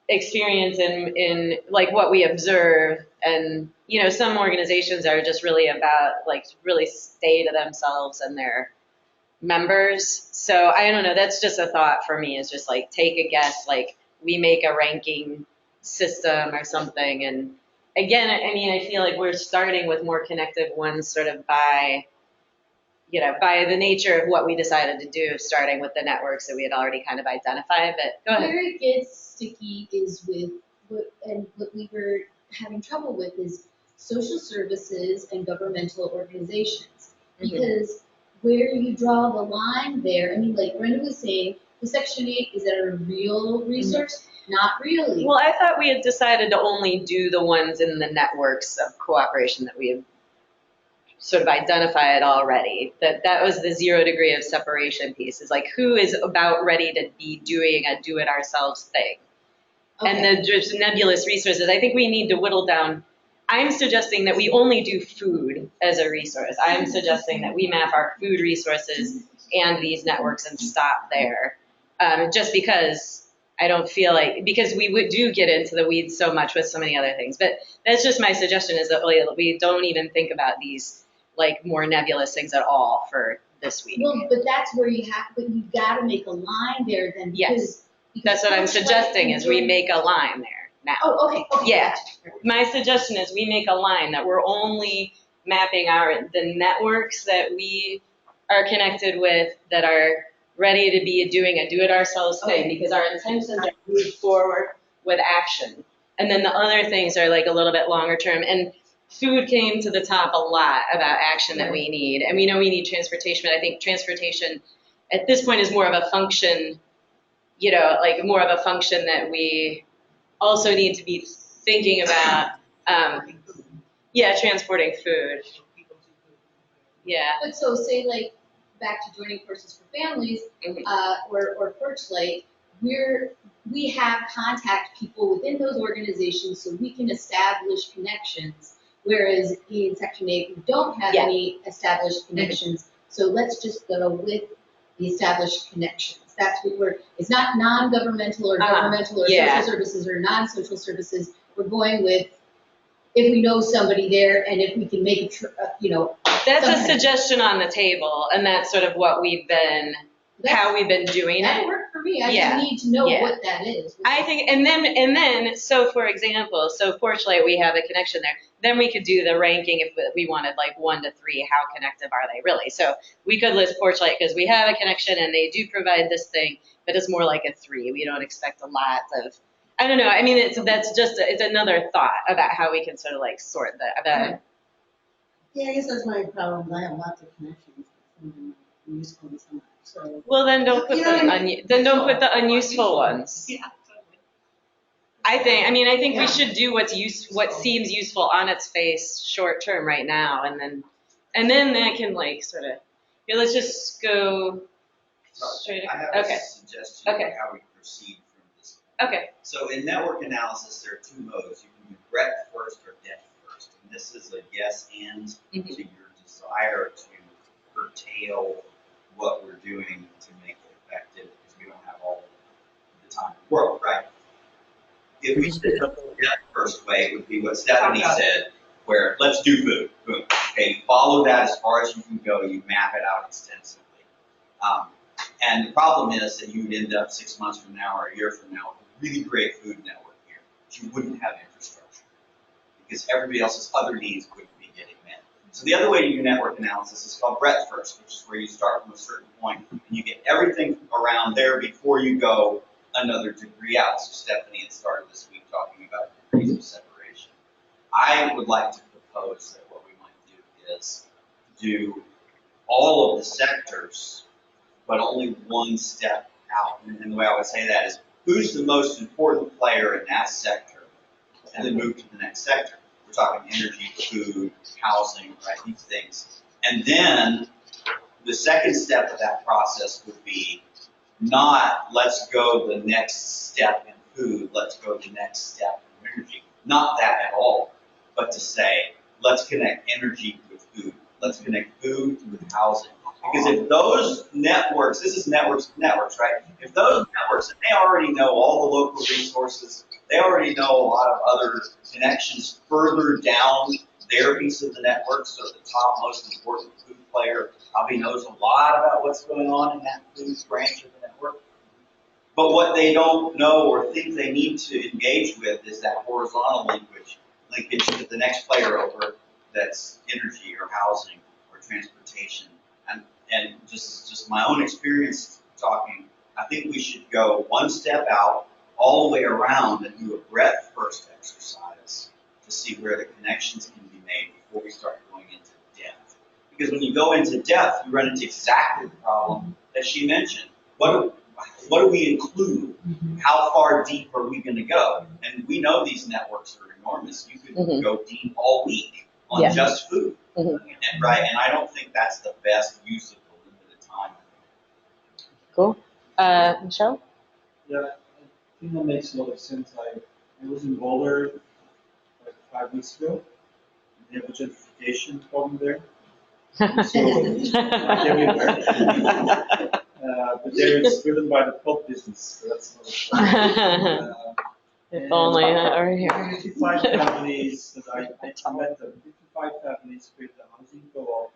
S1: experience in what we observe. And, some organizations are just really about, really stay to themselves and their members. So I don't know, that's just a thought for me, is just take a guess, we make a ranking system or something. And again, I feel like we're starting with more connective ones sort of by by the nature of what we decided to do, starting with the networks that we had already kind of identified. But go ahead.
S8: Where it gets sticky is with what we were having trouble with is social services and governmental organizations. Because where you draw the line there, I mean, like Brenda was saying, the Section 8, is that a real resource? Not really.
S1: Well, I thought we had decided to only do the ones in the networks of cooperation that we have sort of identified already. That was the 0 degree of separation piece. Is like who is about ready to be doing a do-it-ourselves thing.
S8: Okay.
S1: And the just nebulous resources, I think we need to whittle down. I'm suggesting that we only do food as a resource. I'm suggesting that we map our food resources and these networks and stop there. Just because I don't feel like, because we do get into the weeds so much with so many other things. But that's just my suggestion, is that we don't even think about these like more nebulous things at all for this week.
S8: Well, but that's where you got to make a line there then.
S1: Yes, that's what I'm suggesting, is we make a line there now.
S8: Oh, okay.
S1: Yeah, my suggestion is we make a line that we're only mapping the networks that we are connected with that are ready to be doing a do-it-ourselves thing, because our intentions are to move forward with action. And then the other things are like a little bit longer term. And food came to the top a lot about action that we need. And we know we need transportation, but I think transportation at this point is more of a function, like more of a function that we also need to be thinking about. Transporting food. Yeah.
S8: But so say like back to joining forces for families, or Porchlight, we have contact people within those organizations so we can establish connections. Whereas in Section 8, we don't have any established connections. So let's just go with the established connections. That's what it's not non-governmental or governmental or social services or non-social services. We're going with, if we know somebody there and if we can make
S1: That's a suggestion on the table, and that's sort of what how we've been doing
S8: that
S1: it.
S8: worked for me. I just need to know what that is.
S1: I think, and then, so for example, Porchlight, we have a connection there. Then we could do the ranking if we wanted like 1 to 3, how connective are they really? So we could list Porchlight because we have a connection and they do provide this thing, but it's more like a 3. We don't expect a lot of, I don't know. I mean, it's another thought about how we can sort of like sort that.
S12: Yeah, I guess that's my problem. I have lots of connections. Useful and so much. So.
S1: Well, then don't put the unuseful ones.
S12: Yeah.
S1: I think we should do what seems useful on its face short term right now, and then that can like sort of. Let's just go straight.
S13: I have a suggestion of how we proceed from this point.
S1: Okay.
S13: So in network analysis, there are 2 modes. You can do breadth first or depth first, and this is a yes and to your desire to curtail what we're doing to make it effective, because we don't have all the time in the world, right? If we did the first way, it would be what Stephanie said, where let's do food. Boom. Okay, you follow that as far as you can go. You map it out extensively. And the problem is that you would end up 6 months from now or a year from now with a really great food network here, but you wouldn't have infrastructure because everybody else's other needs wouldn't be getting met. So the other way to do network analysis is called breadth first, which is where you start from a certain point and you get everything around there before you go another degree out. So Stephanie had started this week talking about degrees of separation. I would like to propose that what we might do is do all of the sectors, but only one step out. And the way I would say that is, who's the most important player in that sector? And then move to the next sector. We're talking energy, food, housing, right, these things. And then the second step of that process would be not let's go the next step in food, let's go the next step in energy. Not that at all, but to say, let's connect energy with food. Let's connect food with housing. Because if those networks, this is networks, right? If those networks, and they already know all the local resources, they already know a lot of other connections further down their piece of the network, so the top most important food player probably knows a lot about what's going on in that food branch of the network. But what they don't know or think they need to engage with is that horizontal linkage to the next player over, that's energy or housing or transportation and just my own experience talking, I think we should go one step out, all the way around, and do a breadth first exercise to see where the connections can be made before we start going into depth. Because when you go into depth, you run into exactly the problem that she mentioned. What do we include? How far deep are we going to go? And we know these networks are enormous. You could go deep all week on just food. And I don't think that's the best use of the limited time.
S1: Cool. Michelle?
S6: Yeah, I think that makes a lot of sense. I was in Boulder like 5 weeks ago. They have a gentrification problem there. So, like everywhere. But there it's driven by the pulp business, so that's not a problem.
S1: If only that were here.
S6: 55 families that I met them, 55 families with the housing co-op,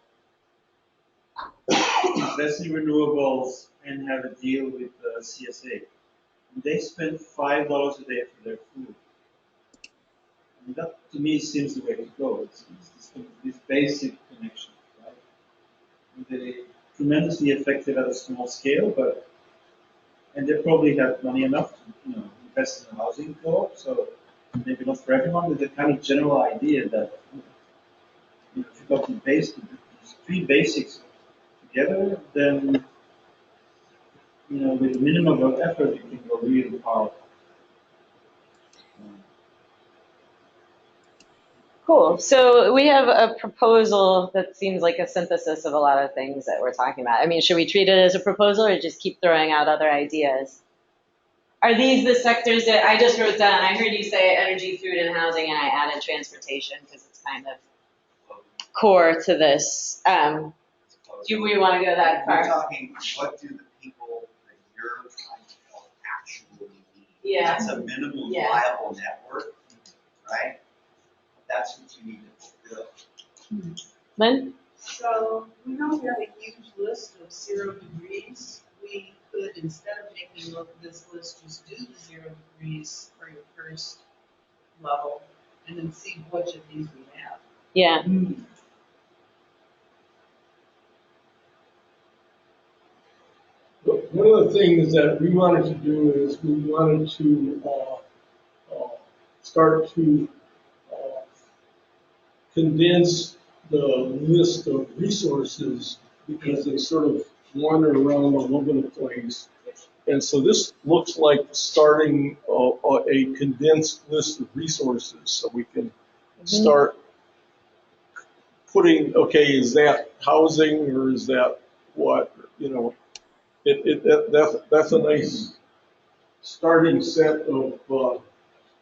S6: invest in renewables, and have a deal with the CSA. And they spend $5 a day for their food. And that, to me, seems the way to go. It's this basic connection, right? And they're tremendously effective at a small scale, and they probably have money enough to, invest in a housing co-op. So maybe not for everyone, but the kind of general idea that if you got these three basics together, then with a minimum of effort, you can go really powerful.
S1: Cool. So we have a proposal that seems like a synthesis of a lot of things that we're talking about. I mean, should we treat it as a proposal or just keep throwing out other ideas? Are these the sectors that I just wrote down? I heard you say energy, food, and housing, and I added transportation because it's kind of core to this. Do we want to go that far?
S13: We're talking, what do the people that you're trying to help actually need?
S1: Yeah.
S13: That's a minimum viable network, right? That's what you need to fulfill.
S1: Lynn?
S17: So we know we have a huge list of 0 degrees. We could, instead of making this list, just do the 0 degrees for your first level and then see which of these we have.
S1: Yeah.
S10: But one of the things that we wanted to do is we wanted to start to condense the list of resources because they sort of wander around all over the place. And so this looks like starting a condensed list of resources so we can start putting, okay, is that housing or is that what, that's a nice starting set of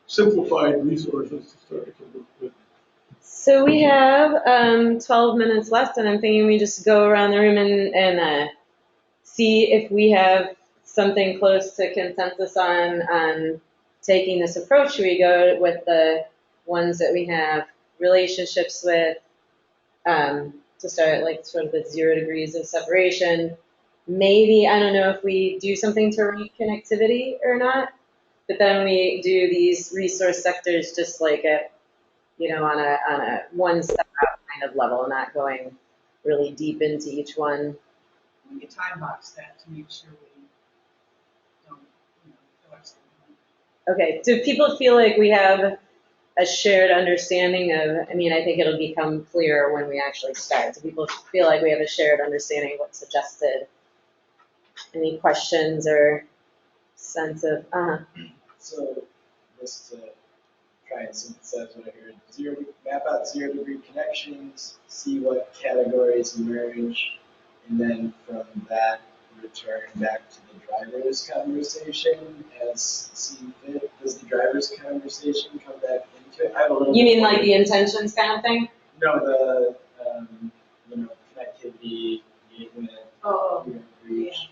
S10: simplified resources to start to work with.
S1: So we have 12 minutes left, and I'm thinking we just go around the room and see if we have something close to consensus on taking this approach. Should we go with the ones that we have relationships with to start like sort of the 0 degrees of separation? Maybe, I don't know if we do something to rate connectivity or not, but then we do these resource sectors just like on a one step out kind of level, not going really deep into each one.
S17: We can time box that to make sure we don't, collect something.
S1: Okay, do people feel like we have a shared understanding of, I think it'll become clearer when we actually start. Do people feel like we have a shared understanding of what's suggested? Any questions or sense of,
S9: So, just to try and synthesize what I heard, map out 0 degree connections, see what categories emerge, and then from that return back to the driver's conversation as seen fit. Does the driver's conversation come back into it? I have a little.
S1: You mean like the intentions kind of thing?
S9: No, the connectivity, engagement, reach,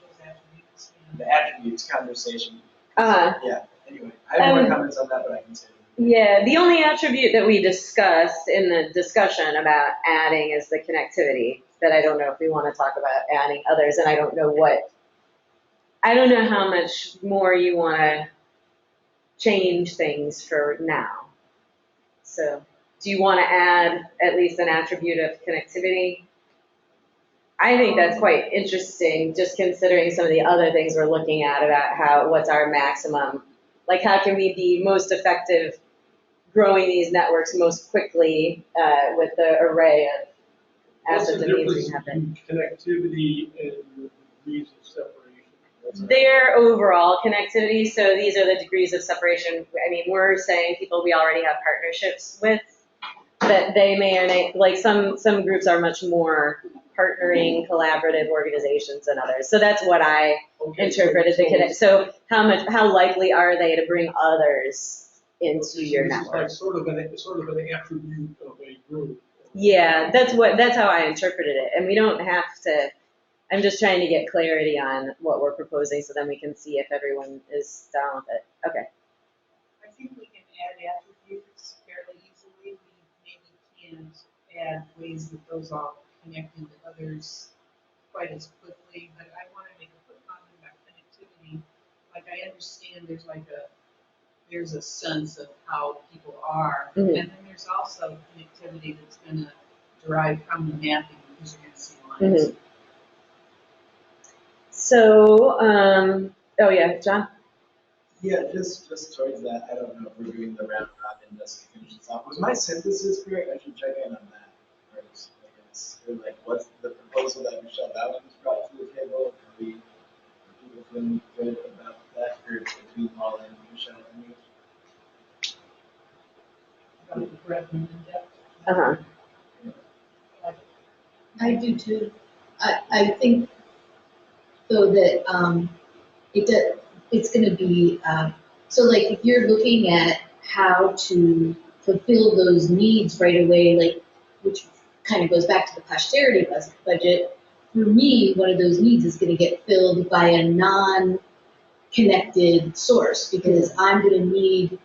S9: the attributes conversation. Yeah. Anyway, I have more comments on that, but I can say.
S1: Yeah, the only attribute that we discussed in the discussion about adding is the connectivity, that I don't know if we want to talk about adding others, and I don't know how much more you want to change things for now. So do you want to add at least an attribute of connectivity? I think that's quite interesting, just considering some of the other things we're looking at about what's our maximum, like how can we be most effective growing these networks most quickly with the array of assets and means we have.
S10: Connectivity and degrees of separation.
S1: Their overall connectivity, so these are the degrees of separation. I mean, we're saying people we already have partnerships with, that they may or may, like some groups are much more partnering, collaborative organizations than others. So that's what I interpreted the connect. So how likely are they to bring others into your network?
S10: Like sort of an attribute of a group.
S1: Yeah, that's how I interpreted it. And we don't have to, I'm just trying to get clarity on what we're proposing so then we can see if everyone is down with it. Okay.
S17: I think we can add attributes fairly easily. We maybe can't add ways that those all connect into others quite as quickly, but I want to make a quick comment about connectivity. Like I understand there's a sense of how people are, and then there's also connectivity that's going to derive from the mapping because you're going to see lines.
S1: So, oh yeah, John?
S9: Yeah, just towards that, I don't know if we're doing the round robin just to finish this off. Was my synthesis correct? I should check in on that first, I guess. Or like, what's the proposal that Michelle Bowens brought to the table? Are people feeling good about that, or between Paul and Michelle and me?
S1: Uh-huh.
S8: I do too. I think though that it's going to be so like if you're looking at how to fulfill those needs right away, like which kind of goes back to the posterity budget. For me, one of those needs is going to get filled by a non-connected source because I'm going to need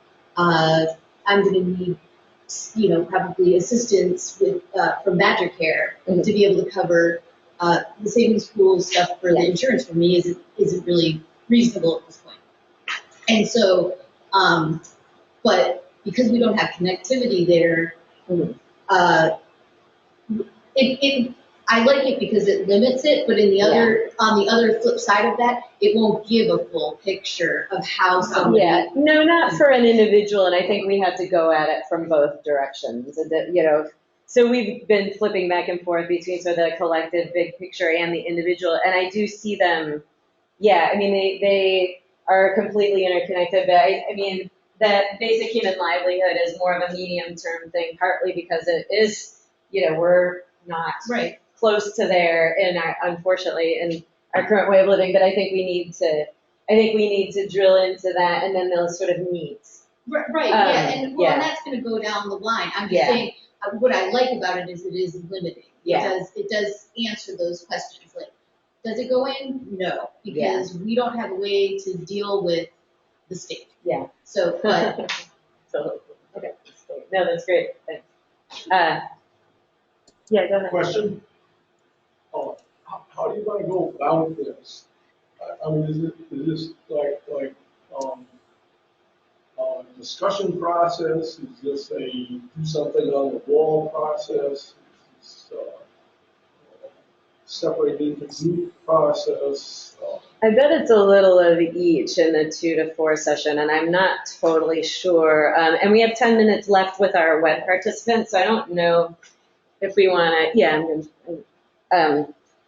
S8: probably assistance with from Badger Care to be able to cover the savings pool stuff for the insurance. For me isn't really reasonable at this point. And so, but because we don't have connectivity there, I like it because it limits it, but on the other flip side of that, it won't give a full picture of how somebody.
S1: Yeah, no, not for an individual, and I think we have to go at it from both directions. And so we've been flipping back and forth between sort of the collective big picture and the individual, and I do see them. Yeah, I mean they are completely interconnected, but I mean that basic human livelihood is more of a medium-term thing, partly because it is, we're not close to there unfortunately in our current way of living, but I think we need to drill into that and then those sort of needs.
S8: Right, and that's going to go down the line. I'm just saying what I like about it is limiting. It does answer those questions. Like, does it go in? No, because we don't have a way to deal with the state.
S1: Yeah.
S8: So, but.
S1: Okay. No, that's great. Thanks. Yeah, go ahead.
S10: Question. How do you want to go about this? I mean, is this like discussion process? Is this a do something on the wall process? Is this separate into group process?
S1: I bet it's a little of each in the 2 to 4 session, and I'm not totally sure. And we have 10 minutes left with our web participants, so I don't know if we want to,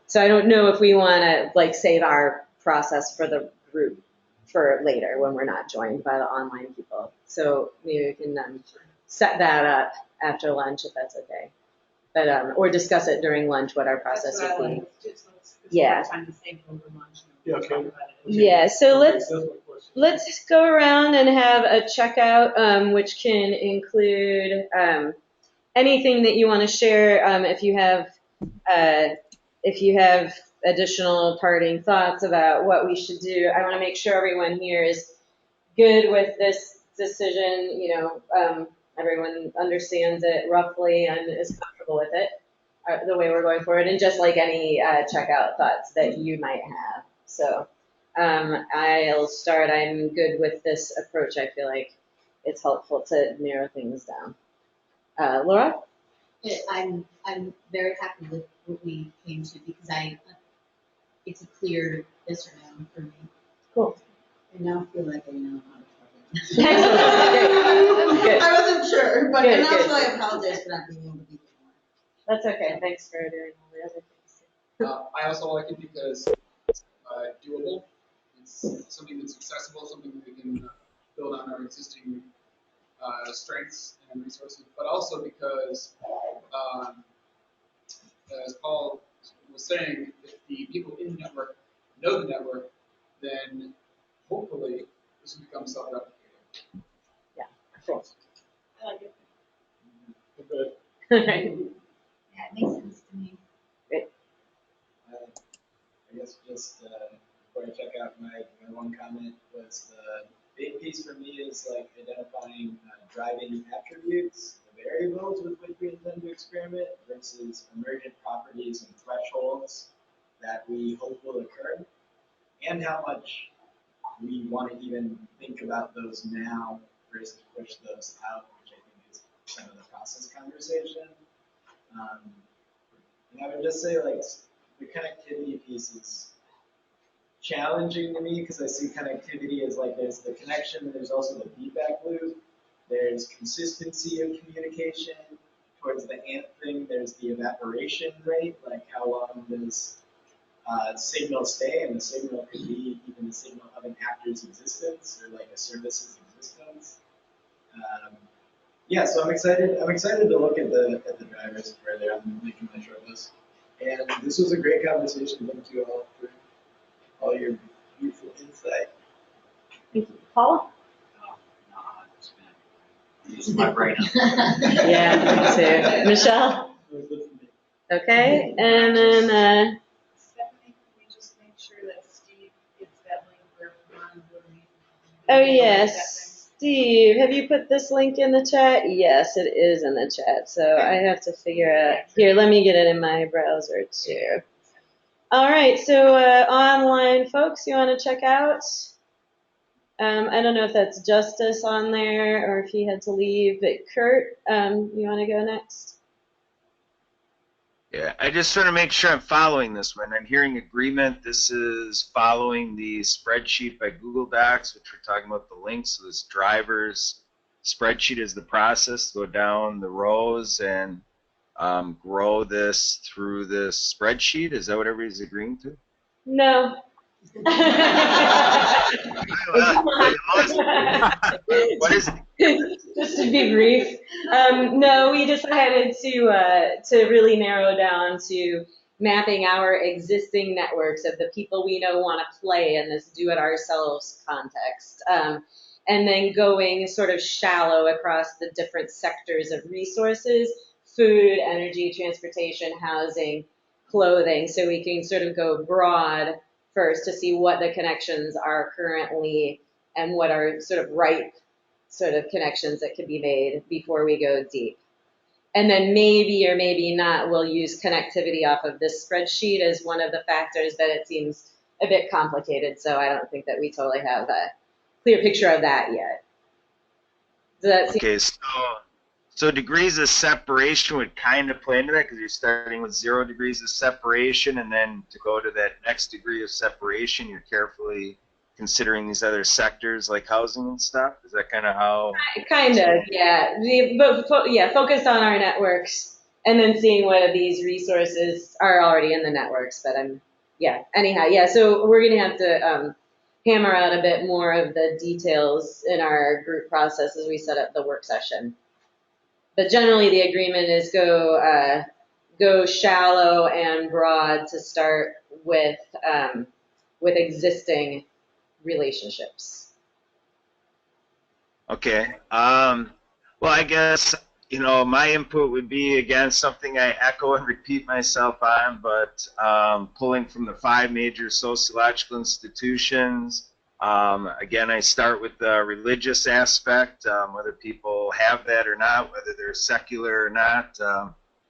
S1: so I don't know if we want to like save our process for the group for later when we're not joined by the online people. So maybe we can set that up after lunch if that's okay. But or discuss it during lunch what our process would be.
S17: Time to think over lunch.
S1: Yeah, so let's go around and have a checkout, which can include anything that you want to share. If you have additional parting thoughts about what we should do, I want to make sure everyone here is good with this decision. Everyone understands it roughly and is comfortable with it, the way we're going forward, and just like any checkout thoughts that you might have. So I'll start. I'm good with this approach. I feel like it's helpful to narrow things down. Laura?
S8: I'm very happy with what we came to because it's a clear yes or no for me.
S1: Cool.
S8: I now feel like I know how to
S1: Good.
S8: I wasn't sure, but
S1: Good,
S8: and also
S1: good.
S8: I apologize for not being able to be there.
S1: That's okay. Thanks for doing all the other things.
S7: I also like it because it's doable. It's something that's accessible, something that we can build on our existing strengths and resources, but also because, as Paul was saying, if the people in the network know the network, then hopefully this will become self-replicating.
S1: Yeah, cool.
S12: I like it.
S7: Good.
S16: Yeah, it makes sense to me.
S1: Great.
S9: I guess just before I check out, my one comment was the big piece for me is like identifying driving attributes, the variables with which we intend to experiment versus emergent properties and thresholds that we hope will occur, and how much we want to even think about those now versus push those out, which I think is kind of the process conversation. And I would just say, like, the connectivity piece is challenging to me because I see connectivity as like there's the connection and there's also the feedback loop. There's consistency of communication. Towards the ant thing, there's the evaporation rate, like how long does signal stay, and the signal could be even the signal of an actor's existence or like a service's existence. Yeah, so I'm excited. I'm excited to look at the drivers where they're making my short list. And this was a great conversation. Thank you all for all your beautiful insight.
S1: Thank you. Paul?
S13: Using my brain.
S1: Yeah, me too. Michelle? Okay, and then,
S17: Stephanie, can we just make sure that Steve gets that link where Ron will be?
S1: oh yes, Steve, have you put this link in the chat? Yes, it is in the chat, so I have to figure out, here, let me get it in my browser too. All right, so online folks, you want to check out? I don't know if that's Justice on there or if he had to leave, but Kurt, you want to go next?
S3: Yeah, I just want to make sure I'm following this one. I'm hearing agreement. This is following the spreadsheet by Google Docs, which we're talking about the links. So this driver's spreadsheet is the process. Go down the rows and grow this through this spreadsheet. Is that what everybody's agreeing to?
S1: No.
S3: What is it?
S1: Just to be brief, no, we decided to really narrow down to mapping our existing networks of the people we know want to play in this do-it-ourselves context, and then going sort of shallow across the different sectors of resources: food, energy, transportation, housing, clothing, so we can sort of go broad first to see what the connections are currently and what are sort of ripe sort of connections that could be made before we go deep. And then maybe or maybe not, we'll use connectivity off of this spreadsheet as one of the factors, but it seems a bit complicated, so I don't think that we totally have a clear picture of that yet. Does that seem
S3: Okay, so degrees of separation would kind of play into that because you're starting with 0 degrees of separation, and then to go to that next degree of separation, you're carefully considering these other sectors like housing and stuff? Is that kind of how?
S1: Kind of, yeah. Focused on our networks and then seeing what of these resources are already in the networks. But anyhow, yeah. So we're gonna have to hammer out a bit more of the details in our group process as we set up the work session. But generally, the agreement is go shallow and broad to start with existing relationships.
S3: Okay. Well, I guess, my input would be, again, something I echo and repeat myself on, but pulling from the 5 major sociological institutions. Again, I start with the religious aspect, whether people have that or not, whether they're secular or not,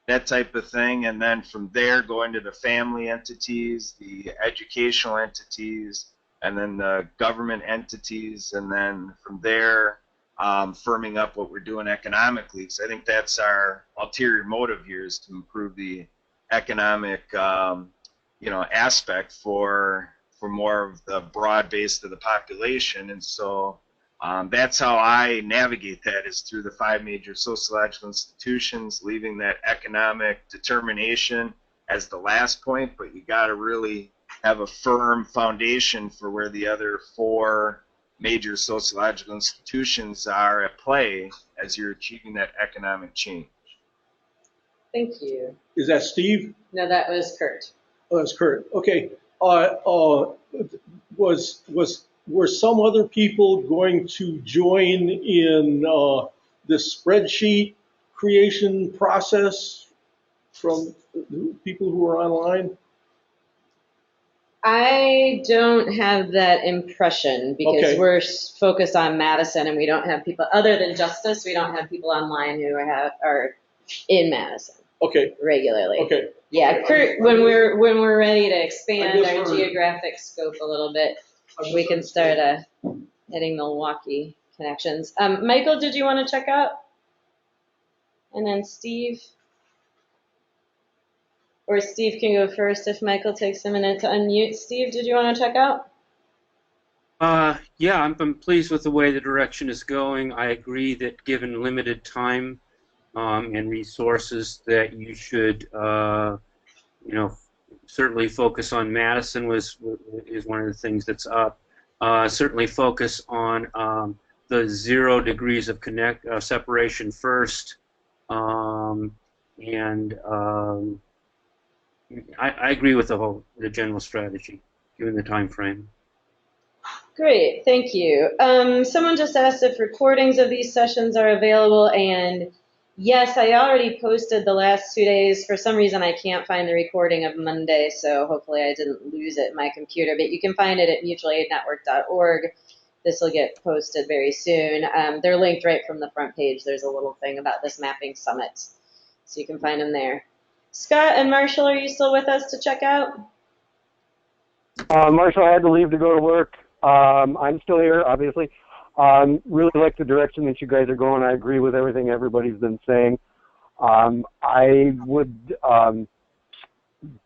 S3: that type of thing. And then from there, going to the family entities, the educational entities, and then the government entities. And then from there, firming up what we're doing economically. So I think that's our ulterior motive here, is to improve the economic, aspect for more of the broad base of the population. And so that's how I navigate that, is through the 5 major sociological institutions, leaving that economic determination as the last point, but you got to really have a firm foundation for where the other 4 major sociological institutions are at play as you're achieving that economic change.
S1: Thank you.
S10: Is that Steve?
S1: No, that was Kurt.
S10: Oh, that's Kurt. Okay. Were some other people going to join in this spreadsheet creation process from people who are online?
S1: I don't have that impression, because
S10: Okay.
S1: we're focused on Madison, and we don't have people other than Justice. We don't have people online who are in Madison.
S10: Okay.
S1: Regularly.
S10: Okay.
S1: Yeah,
S10: Okay.
S1: Kurt, when we're ready to expand
S10: I
S1: our
S10: just heard-
S1: geographic scope a little bit, we can start hitting Milwaukee connections. Michael, did you want to check out? And then Steve? Or Steve can go first if Michael takes a minute to unmute. Steve, did you want to check out?
S15: Yeah, I'm pleased with the way the direction is going. I agree that given limited time and resources, that you should, certainly focus on Madison is one of the things that's up. Certainly focus on the 0 degrees of separation first, I agree with the general strategy, given the time frame.
S1: Great, thank you. Someone just asked if recordings of these sessions are available, and yes, I already posted the last 2 days. For some reason, I can't find the recording of Monday, so hopefully I didn't lose it in my computer, but you can find it at mutualaidnetwork.org. This will get posted very soon. They're linked right from the front page. There's a little thing about this mapping summit, so you can find them there. Scott and Marshall, are you still with us to check out?
S4: Marshall had to leave to go to work. I'm still here, obviously. Really like the direction that you guys are going. I agree with everything everybody's been saying. I would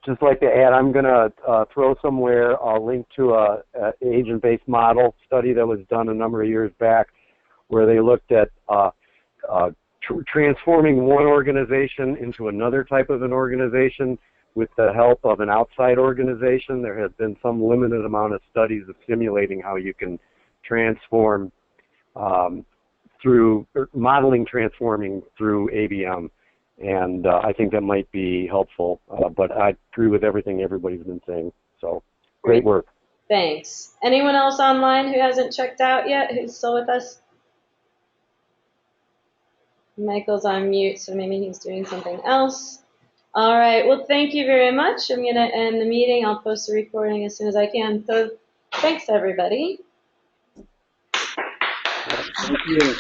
S4: just like to add, I'm going to throw somewhere a link to a agent-based model study that was done a number of years back, where they looked at transforming one organization into another type of an organization with the help of an outside organization. There has been some limited amount of studies of simulating how you can transform through modeling, transforming through ABM. And I think that might be helpful, but I agree with everything everybody's been saying. So great work.
S1: Thanks. Anyone else online who hasn't checked out yet, who's still with us? Michael's on mute, so maybe he's doing something else. All right, well, thank you very much. I'm going to end the meeting. I'll post the recording as soon as I can. So thanks, everybody.
S15: Thank you.